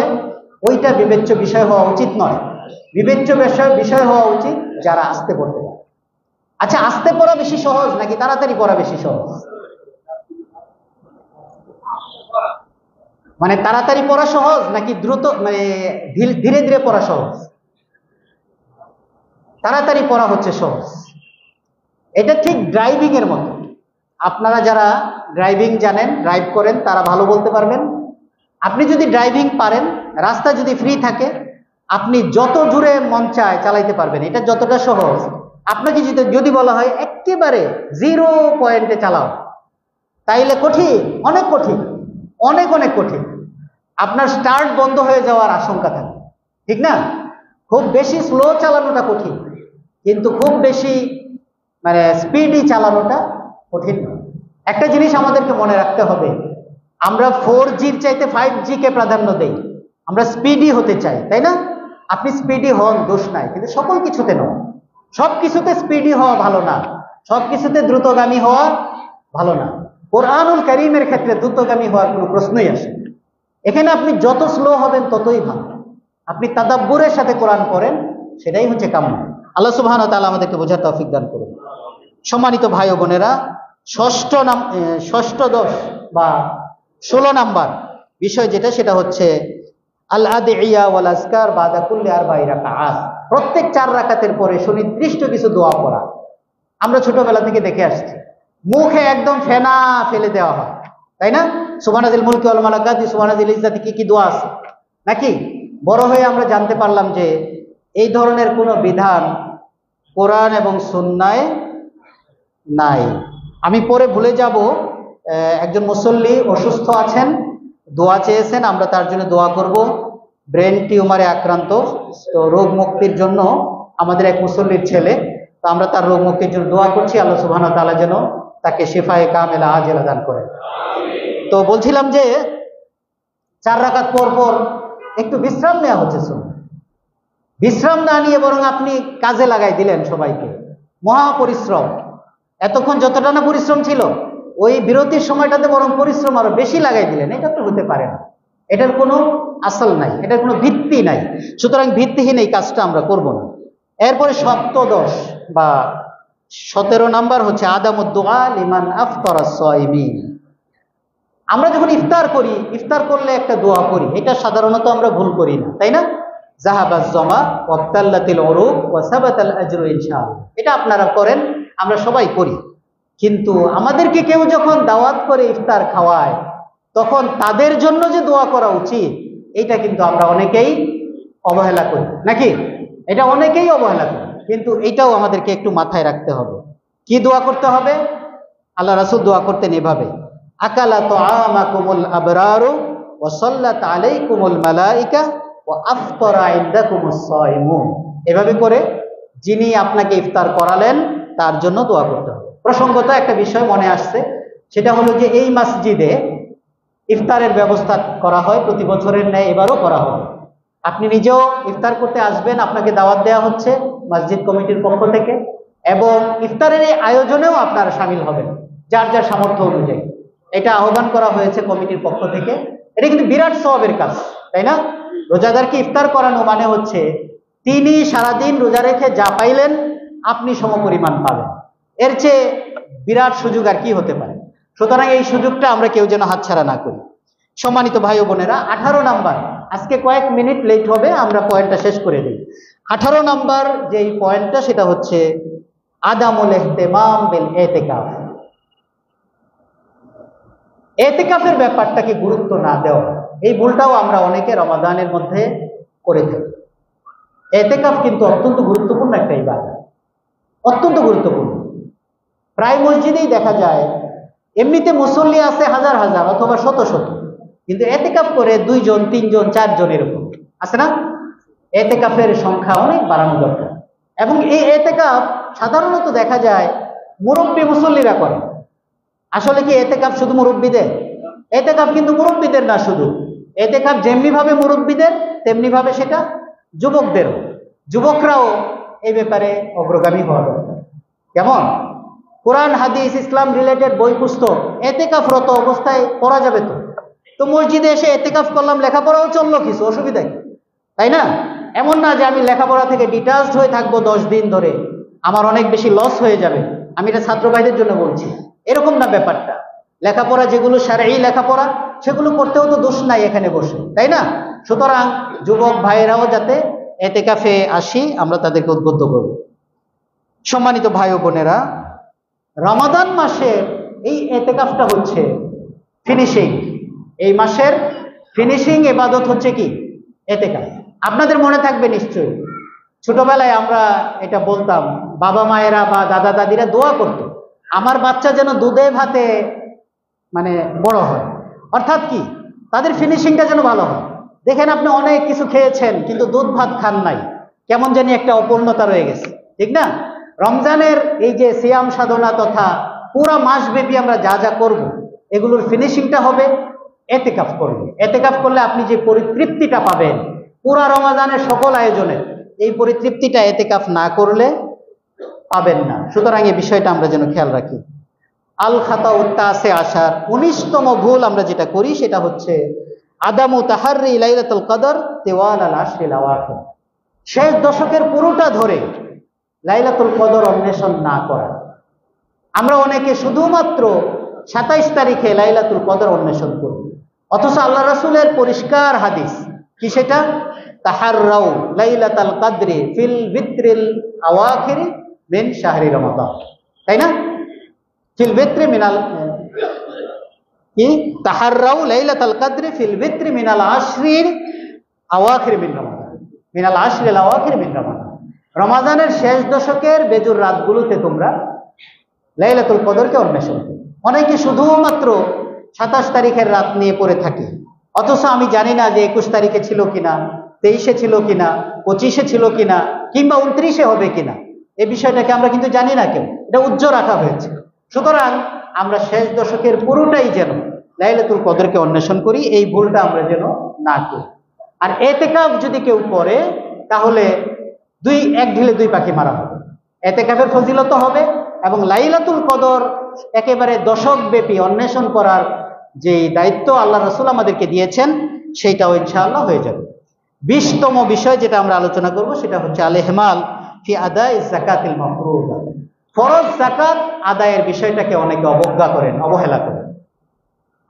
ওইটা বিবেচ্য বিষয় হওয়া উচিত নয়। বিবেচ্য বিষয় হওয়া উচিত যারা আস্তে পড়তে পারে। আচ্ছা, আস্তে পড়া বেশি সহজ নাকি তাড়াতাড়ি পড়া বেশি সহজ? তাড়াতাড়ি পড়া সহজ নাকি দ্রুত ধীরে ধীরে পড়া সহজ? তাড়াতাড়ি পড়া হচ্ছে সহজ। এটা ঠিক ড্রাইভিং এর মতো। আপনারা যারা ড্রাইভিং জানেন, ড্রাইভ করেন, তারা ভালো বলতে পারবেন। আপনি যদি ড্রাইভিং পারেন, রাস্তা যদি ফ্রি থাকে, আপনি যত জোরে মন চায় চালাইতে পারবেন। এটা যতটা সহজ, আপনাকে যদি বলা হয় একেবারে 0 পয়েন্টে চালাও, তাইলে কঠিন, অনেক কঠিন, অনেক অনেক কঠিন। আপনার স্টার্ট বন্ধ হয়ে যাওয়ার আশঙ্কা থাকে, ঠিক না? খুব বেশি স্লো চালানোটা কঠিন, কিন্তু খুব বেশি স্পিডি চালানোটা কঠিন নয়। একটা জিনিস আমাদেরকে মনে রাখতে হবে, আমরা 4Gর চাইতে 5G কে প্রাধান্য দেই। আমরা স্পিডি হতে চাই, তাই না? আপনি স্পিডি হন, দোষ নাই, কিন্তু সকল কিছুতে নয়। সব কিছুতে স্পিডি হওয়া ভালো না, সব কিছুতে দ্রুতগামী হওয়া ভালো না। কোরআনুল কারীমের ক্ষেত্রে দ্রুতগামী হওয়ার কোনো প্রশ্নই আসে না। এখানে আপনি যত স্লো হবেন ততই ভালো। আপনি তাদাব্বুরের সাথে কোরআন পড়েন, সেটাই হচ্ছে কাম্য। আল্লাহ সুবহানাহু ওয়া তাআলা আমাদেরকে বোঝার তৌফিক দান করুন। সম্মানিত ভাই ও বোনেরা, ষষ্ঠদশ বা 16 নাম্বার বিষয় যেটা, সেটা হচ্ছে আল আদিয়া ওয়াল আজকার বাদা কুল্লি আরবা'i রাকাআত। প্রত্যেক 4 রাকাতের পরে সুনির্দিষ্ট কিছু দোয়া পড়া। আমরা ছোটবেলা থেকে দেখে আসছি, মুখে একদম ফেনা ফেলে দেওয়া হয়, তাই না? সুবহানাল মুলকি ওয়াল মালাকাতি সুবহানাল ইজ্জাতি কি দোয়া আছে নাকি? বড় হয়ে আমরা জানতে পারলাম যে এই ধরনের কোনো বিধান কোরআন এবং সুন্নায় নাই। আমি পরে ভুলে যাব, একজন মুসল্লি অসুস্থ আছেন, দোয়া চেয়েছেন, আমরা তার জন্য দোয়া করব। ব্রেন টিউমারে আক্রান্ত, তো রোগ মুক্তির জন্য আমাদের এক মুসল্লির ছেলে, তো আমরা তার রোগ মুক্তির জন্য দোয়া করছি। আল্লাহ সুবহানাহু ওয়া তাআলা যেন তাকে শিফায়ে কামেলা আজেলা দান করেন। তো বলছিলাম যে 4 রাকাত পর পর একটু বিশ্রাম নেওয়া হচ্ছে। বিশ্রাম না নিয়ে বরং আপনি কাজে লাগাই দিলেন সবাইকে, মহা পরিশ্রম। এতক্ষণ যতটা না পরিশ্রম ছিল, ওই বিরতির সময়টাতে বরং পরিশ্রম আরো বেশি লাগাই দিলেন। এটা তো হতে পারে না, এটার কোনো আসল নাই, এটার কোনো ভিত্তি নাই। সুতরাং ভিত্তিহীন এই কাজটা আমরা করব না। এরপরে সপ্তদশ বা 17 নাম্বার হচ্ছে আদামুদ দুআ লিমান আফতারাস সাইমিন। আমরা যখন ইফতার করি, ইফতার করলে একটা দোয়া করি, এটা সাধারণত আমরা ভুল করি না, তাই না? জাহাবাজ জমা ওয়াবতাল্লাতিল উরুক ওয়া সাবাতাল আজরু ইনশাআল্লাহ, এটা আপনারা করেন, আমরা সবাই করি। কিন্তু আমাদেরকে কেউ যখন দাওয়াত করে ইফতার খাওয়ায়, তখন তাদের জন্য যে দোয়া করা উচিত, এটা কিন্তু আমরা অনেকেই অবহেলা করি, নাকি? এটা অনেকেই অবহেলা করি, কিন্তু এটাও আমাদেরকে একটু মাথায় রাখতে হবে। কি দোয়া করতে হবে? আল্লাহ রাসূল দোয়া করতেন এভাবে, আকালা তুআমাকুমুল আবরারু ওয়া সাল্লাত আলাইকুমুল মালাইকা ওয়া আফতারা ইনদাকুমুস সাইমুন। এভাবে করে যিনি আপনাকে ইফতার করালেন তার জন্য দোয়া করতে হবে। প্রসঙ্গত একটা বিষয় মনে আসছে, সেটা হলো যে এই মসজিদে ইফতারের ব্যবস্থা করা হয়, প্রতি বছরের ন্যায় এবারও করা হবে। আপনি নিজেও ইফতার করতে আসবেন, আপনাকে দাওয়াত দেওয়া হচ্ছে মসজিদ কমিটির পক্ষ থেকে। এবং ইফতারের এই আয়োজনেও আপনারা সামিল হবেন যার যার সামর্থ্য অনুযায়ী। এটা আহ্বান করা হয়েছে কমিটির পক্ষ থেকে। এটা কিন্তু বিরাট সওয়াবের কাজ, তাই না? রোজাদারকে ইফতার করানো মানে হচ্ছে তিনি সারাদিন রোজা রেখে যা পাইলেন আপনি সমপরিমাণ পাবেন। এর চেয়ে বিরাট সুযোগ আর কি হতে পারে? সুতরাং এই সুযোগটা আমরা কেউ যেন হাতছাড়া না করি। সম্মানিত ভাই ও বোনেরা, 18 নাম্বার, আজকে কয়েক মিনিট লেট হবে, আমরা পয়েন্টটা শেষ করে দিই। 18 নাম্বার যেই পয়েন্টটা সেটা হচ্ছে আদামুল ইহতিমাম বিল ইতিকাফ। এতেকাফের ব্যাপারটাকে গুরুত্ব না দেওয়া, এই ভুলটাও আমরা অনেকে রমাদানের মধ্যে করে থাকি। এতেকাফ কিন্তু অত্যন্ত গুরুত্বপূর্ণ একটা ইবাদত, অত্যন্ত গুরুত্বপূর্ণ। প্রায় মসজিদেই দেখা যায় এমনিতে মুসল্লি আছে হাজার হাজার অথবা শত শত, কিন্তু এতেকাফ করে 2 জন 3 জন 4 জন এরকম আছে না? এতেকাফের সংখ্যা অনেক বাড়ানো দরকার। এবং এই এতেকাফ সাধারণত দেখা যায় মুরব্বী মুসল্লিরা করে। আসলে কি এতেকাফ শুধু মুরব্বীদের? এতেকাফ কিন্তু মুরব্বীদের না শুধু, এতেকাফ যেমনি ভাবে মুরব্বীদের তেমনি ভাবে সেটা যুবকদের। যুবকরাও এই ব্যাপারে অগ্রগামী হওয়া দরকার। কেমন? কোরআন হাদিস ইসলাম রিলেটেড বই পুস্তক এতেকাফরত অবস্থায় পড়া যাবে। তো মসজিদে এসে এতেকাফ করলাম, লেখাপড়াও চললো, কিছু অসুবিধা কি? তাই না? এমন না যে আমি লেখাপড়া থেকে ডিটাচড হয়ে থাকবো 10 দিন ধরে, আমার অনেক বেশি লস হয়ে যাবে। আমি এটা ছাত্র ভাইদের জন্য বলছি, এরকম না ব্যাপারটা। লেখাপড়া যেগুলো শারঈ লেখাপড়া সেগুলো করতেও তো দোষ নাই এখানে বসে, তাই না? সুতরাং যুবক ভাইয়েরাও যাতে এতেকাফে আসি আমরা তাদেরকে উদ্বুদ্ধ করব। সম্মানিত ভাই ও বোনেরা, রমাদান মাসের এই এতেকাফটা হচ্ছে ফিনিশিং। এই মাসের ফিনিশিং ইবাদত হচ্ছে কি? এতেকাফ। আপনাদের মনে থাকবে নিশ্চয়ই, ছোটবেলায় আমরা এটা বলতাম, বাবা মায়েরা বা দাদা দাদিরা দোয়া করতো আমার বাচ্চা যেন দুধে ভাতে মানে বড় হয়। অর্থাৎ কি? তাদের ফিনিশিংটা যেন ভালো হয়। দেখেন আপনি অনেক কিছু খেয়েছেন কিন্তু দুধ ভাত খান নাই, কেমন জানি একটা অপূর্ণতা রয়ে গেছে, ঠিক না? রমজানের এই যে সিয়াম সাধনা তথা পুরা মাসব্যাপী আমরা যা যা করব, এগুলোর ফিনিশিংটা হবে এতেকাফ করবে। এতেকাফ করলে আপনি যে পরিতৃপ্তিটা পাবেন পুরা রমজানের সকল আয়োজনে, এই পরিতৃপ্তিটা এতেকাফ না করলে পাবেন না। সুতরাং এই বিষয়টা আমরা যেন খেয়াল রাখি। আল খাতা উত্তাসে আসার 19তম ভুল আমরা যেটা করি সেটা হচ্ছে আদামু তাহাররি লাইলাতুল কদর তিওয়াল আল আশরিল আওয়াখির। শেষ দশকের পুরোটা ধরে লাইলাতুল কদর অন্বেষণ না করা। আমরা অনেকে শুধুমাত্র 27 তারিখে লাইলাতুল কদর অন্বেষণ করি, অথচ আল্লাহ রাসূলের পরিষ্কার হাদিস কি সেটা? তাহাররাউ লাইলাতুল কদরি ফিল বিত্রিল আওয়াখির মিন শাহরি রমাদান, তাই না? ফিল বিত্রি মিনাল কি? তাহাররাউ লাইলাতুল কদরি ফিল বিত্রি মিনাল আশরির আওয়াখির মিন রমাদান, মিনাল আশরিল আওয়াখির মিন রমাদান। রমাদানের শেষ দশকের বেজুর রাতগুলোতে তোমরা লাইলাতুল কদরকে অন্বেষণ করো। অনেকে শুধুমাত্র 27 তারিখের রাত নিয়ে পড়ে থাকে, অথচ আমি জানি না যে 21 তারিখে ছিল কিনা, 23-এ ছিল কিনা, 25-এ ছিল কিনা, কিংবা 29-এ হবে কিনা। এই বিষয়টাকে আমরা কিন্তু জানি না কেউ, এটা উজ্জ্বল রাখা হয়েছে। সুতরাং আমরা শেষ দশকের পুরোটাই যেন লাইলাতুল কদরকে অন্বেষণ করি, এই ভুলটা আমরা যেন না করি। আর এতেকাফ যদি কেউ করে তাহলে এক ঢিলে 2 পাখি মারা হবে। এতেকাফের ফজিলত হবে এবং লাইলাতুল কদর একেবারে দশক ব্যাপী অন্বেষণ করার যে দায়িত্ব আল্লাহ রাসূল আমাদেরকে দিয়েছেন সেইটাও ইনশাআল্লাহ হয়ে যাবে। 20তম বিষয় যেটা আমরা আলোচনা করব সেটা হচ্ছে আল ইহমাল ফি আদাই যাকাতিল মাফরুযা। ফরজ যাকাত আদায়ের বিষয়টাকে অনেকে অবজ্ঞা করেন, অবহেলা করেন।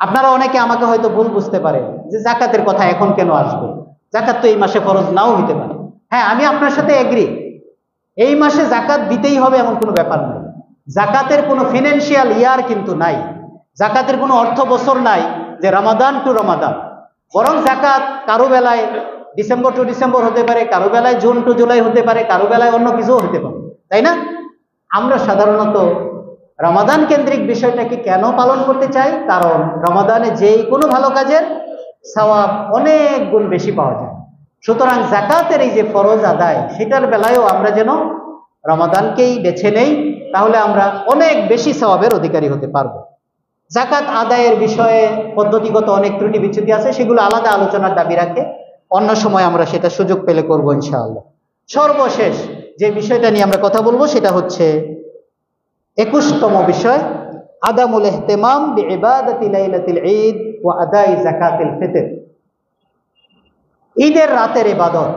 আপনারা অনেকে আমাকে হয়তো ভুল বুঝতে পারেন যে যাকাতের কথা এখন কেন আসবে, যাকাত তো এই মাসে ফরজ নাও হইতে পারে। হ্যাঁ, আমি আপনার সাথে এগ্রি, এই মাসে যাকাত দিতেই হবে এমন কোনো ব্যাপার নাই। যাকাতের কোনো ফিনান্সিয়াল ইয়ার কিন্তু নাই, যাকাতের কোনো অর্থ বছর নাই যে রমাদান টু রমাদান। বরং যাকাত কারো বেলায় ডিসেম্বর টু ডিসেম্বর হতে পারে, কারো বেলায় জুন টু জুলাই হতে পারে, কারো বেলায় অন্য কিছুও হতে পারে, তাই না? আমরা সাধারণত রমাদান কেন্দ্রিক বিষয়টাকে কেন পালন করতে চাই? কারণ রমাদানে যেই কোনো ভালো কাজের সওয়াব অনেক গুণ বেশি পাওয়া যায়। সুতরাং যাকাতের এই যে ফরজ আদায় সেটার বেলায়ও আমরা যেন রমাদানকেই বেছে নেই, তাহলে আমরা অনেক বেশি সওয়াবের অধিকারী হতে পারবো। যাকাত আদায়ের বিষয়ে পদ্ধতিগত অনেক ত্রুটি বিচ্যুতি আছে, সেগুলো আলাদা আলোচনার দাবি রাখে, অন্য সময় আমরা সেটা সুযোগ পেলে করবো ইনশাআল্লাহ। সর্বশেষ যে বিষয়টা নিয়ে আমরা কথা বলবো সেটা হচ্ছে 21তম বিষয়, আদামুল ইহতিমাম বিইবাদাতি লাইলাতিল ঈদ ওয়া আদাই যাকাতিল ফিতর। ঈদের রাতের ইবাদত,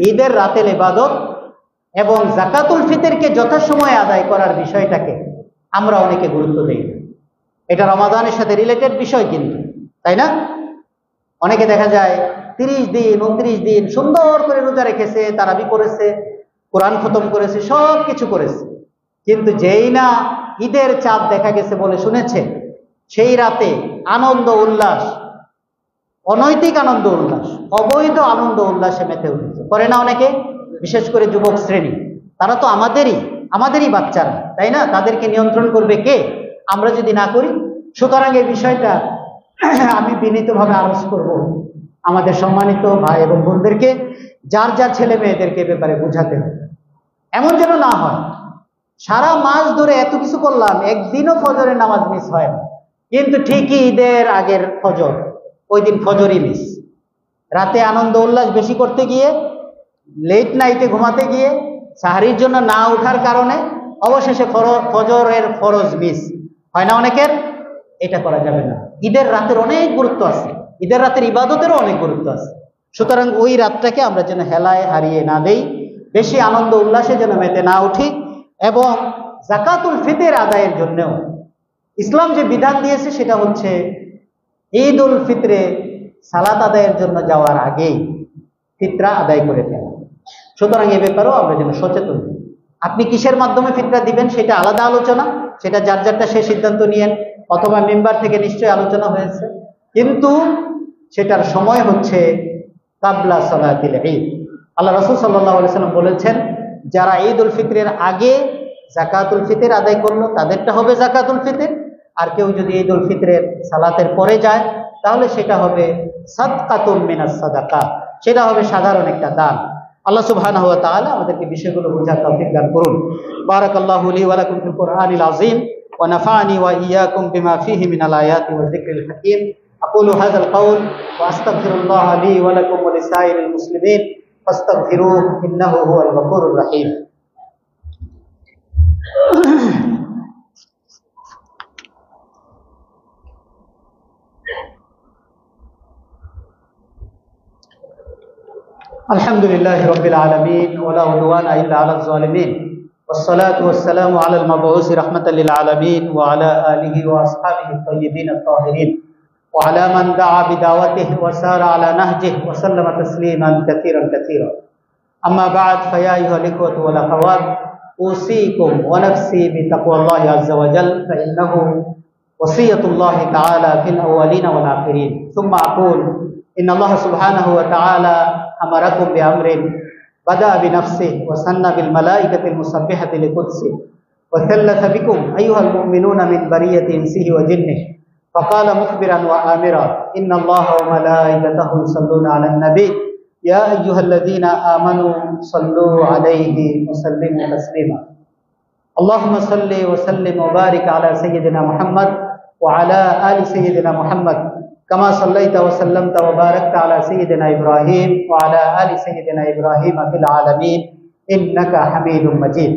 ঈদের রাতের ইবাদত এবং যাকাতুল ফিতরকে যথাসময়ে আদায় করার বিষয়টাকে আমরা অনেকে গুরুত্ব দেই না। এটা রমাদানের সাথে রিলেটেড বিষয় কিন্তু, তাই না? অনেকে দেখা যায় 30 দিন 29 দিন সুন্দর করে রোজা রেখেছে, তারাবি করেছে, কোরআন খতম করেছে, সব কিছু করেছে, কিন্তু যেই না ঈদের চাঁদ দেখা গেছে বলে শুনেছে, সেই রাতে আনন্দ উল্লাস, অনৈতিক আনন্দ উল্লাস, অবৈধ আনন্দ উল্লাসে মেতে উঠেছে। করে না অনেকে? বিশেষ করে যুবক শ্রেণী, তারা তো আমাদেরই বাচ্চারা, তাই না? তাদেরকে নিয়ন্ত্রণ করবে কে? আমরা যদি না করি। সুতরাং এই বিষয়টা আমি বিনীতভাবে আরজ করব আমাদের সম্মানিত ভাই এবং বোনদেরকে, যার যার ছেলে মেয়েদেরকে ব্যাপারে বোঝাতে হবে। এমন যেন না হয় সারা মাস ধরে এত কিছু করলাম, একদিনও ফজরের নামাজ মিস হয় না, কিন্তু ঠিকই ঈদের আগের ফজর, ওই দিন ফজরই মিস। রাতে আনন্দ উল্লাস বেশি করতে গিয়ে, লেট নাইটে ঘুমাতে গিয়ে, সাহারির জন্য না ওঠার কারণে অবশেষে ফজরের ফরজ মিস হয় না অনেকের? এটা করা যাবে না। ঈদের রাতের অনেক গুরুত্ব আছে, ঈদের রাতের ইবাদতেরও অনেক গুরুত্ব আছে। সুতরাং ওই রাতটাকে আমরা যেন হেলায় হারিয়ে না দেই, বেশি আনন্দ উল্লাসে যেন মেতে না উঠি। এবং যাকাতুল ফিতর আদায়ের জন্যও ইসলাম যে বিধান দিয়েছে সেটা হচ্ছে ঈদ উল ফিতরে সালাত আদায়ের জন্য যাওয়ার আগেই ফিতরা আদায় করে ফেলা। সুতরাং এ ব্যাপারেও আমরা যেন সচেতন। আপনি কিসের মাধ্যমে ফিতরা দিবেন সেটা আলাদা আলোচনা, সেটা যার যারটা সে সিদ্ধান্ত নিয়েন, অথবা মেম্বার থেকে নিশ্চয়ই আলোচনা হয়েছে, কিন্তু সেটার সময় হচ্ছে কাবলা সালাতিল ঈদ। আল্লাহ রাসূল সাল্লাল্লাহু আলাইহি সাল্লাম বলেছেন, যারা ঈদ উল ফিতরের আগে যাকাতুল ফিতর আদায় করলো তাদেরটা হবে যাকাতুল ফিতর, আর কেউ যদি ঈদ উল ফিতরের সালাতের পরে যায় তাহলে সেটা হবে সাদকাতুম মিনাস সাদাকা, সেটা হবে সাধারণ একটা দান। আল্লাহ সুবহানাহু ওয়া তাআলা আমাদেরকে বিষয়গুলো বোঝার তৌফিক দান করুন। বারাকাল্লাহু লি ওয়া লাকুম ফিল কুরআনিল আযীম ওয়া নাফা'নি ওয়া ইয়্যাকুম বিমা ফীহি মিনাল আয়াতি ওয়া যিকরিল হাকীম। আকুলু হাযাল কওল ওয়া আস্তাগফিরুল্লাহ লি ওয়া লাকুম ওয়া লিসাইরিল মুসলিমিন ফাস্তাগফিরুহু ইন্নাহু হুয়াল গফুরুর রহিম। আলহামদুলিল্লাহি রাব্বিল আলামিন ওয়া লা উদওয়ানা ইল্লা আলাল যালিমিন ওয়াসসালাতু ওয়াসসালামু আলাল মাবউসি রাহমাতাল লিল আলামিন ওয়া আলা আলিহি ওয়া আসহাবিহি আত-তাইয়্যিবিন আত-তাহিরিন ওয়া আলা মান দা'a বিদাওয়াতিহি ওয়া সারা আলা নাহজিহি ওয়া সাল্লামা তাসলিমান কাসীরান। আম্মা বা'দ, ফায়া আইয়ুহাল ইখওয়াতু ওয়াল আখাওয়াত, উসীকুম ওয়া নাফসি বিতাকওয়াল্লাহি আযজা ওয়া জাল, ফাইন্নাহু ওয়াসিয়াতুল্লাহি তাআলা ফিল আউওয়ালিন ওয়াল আখিরিন। সুম্মা আকুল إن الله سبحانه وتعالى أمركم بأمر بدأ بنفسه وثنى بالملائكة المسبحة لقدسه وثلث بكم أيها المؤمنون من برية إنسه وجنه، فقال مخبرا وآمرا إن الله وملائكته يصلون على النبي يا أيها الذين آمنوا صلوا عليه وسلموا تسليما. اللهم صل وسلم وبارك على سيدنا محمد وعلى آل سيدنا محمد كما صليت وسلمت وباركت على سيدنا إبراهيم وعلى آل سيدنا إبراهيم في العالمين إنك حميد مجيد.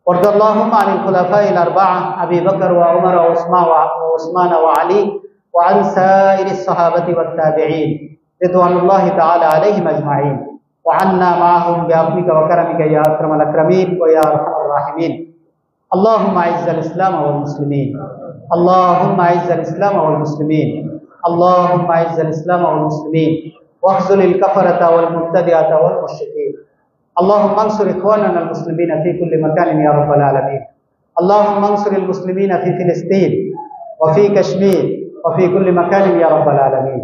وارض اللهم عن الخلفاء الأربعة أبي بكر وعمر وعثمان وعلي وعن سائر الصحابة والتابعين رضوان الله تعالى عليهم أجمعين وعنا معهم بعفوك وكرمك يا أكرم الأكرمين ويا أرحم الراحمين. اللهم أعز الإسلام والمسلمين، اللهم أعز الإسلام والمسلمين، اللهم أعز الإسلام والمسلمين واخذل الكفرة والمبتدعة والمشركين. اللهم انصر إخواننا المسلمين في كل مكان يا رب العالمين. اللهم انصر المسلمين في فلسطين وفي كشمير وفي كل مكان يا رب العالمين.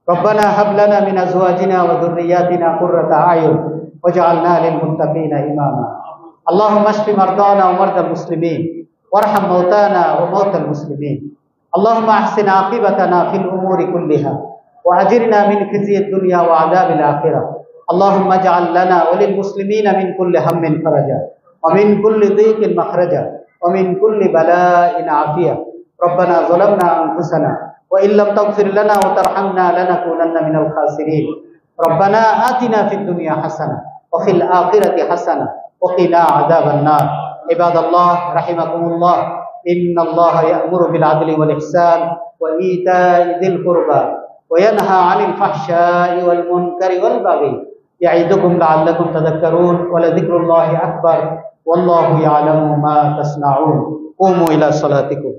ربنا هب لنا من أزواجنا وذرياتنا قرة أعين واجعلنا للمتقين إماما. اللهم اشف مرضانا ومرضى المسلمين وارحم موتانا وموتى المسلمين. اللهم احسن عاقبتنا في الامور كلها واجرنا من خزي الدنيا وعذاب الاخره. اللهم اجعل لنا وللمسلمين من كل هم فرجا ومن كل ضيق مخرجا ومن كل بلاء عافيه. ربنا ظلمنا انفسنا وان لم تغفر لنا وترحمنا لنكونن من الخاسرين. ربنا آتنا في الدنيا حسنه وفي الآخرة حسنة وقنا عذاب النار. عباد الله رحمكم الله، إن الله يأمر بالعدل والإحسان وإيتاء ذي القربى وينهى عن الفحشاء والمنكر والبغي يعظكم لعلكم تذكرون. ولذكر الله أكبر والله يعلم ما تصنعون. قوموا إلى صلاتكم.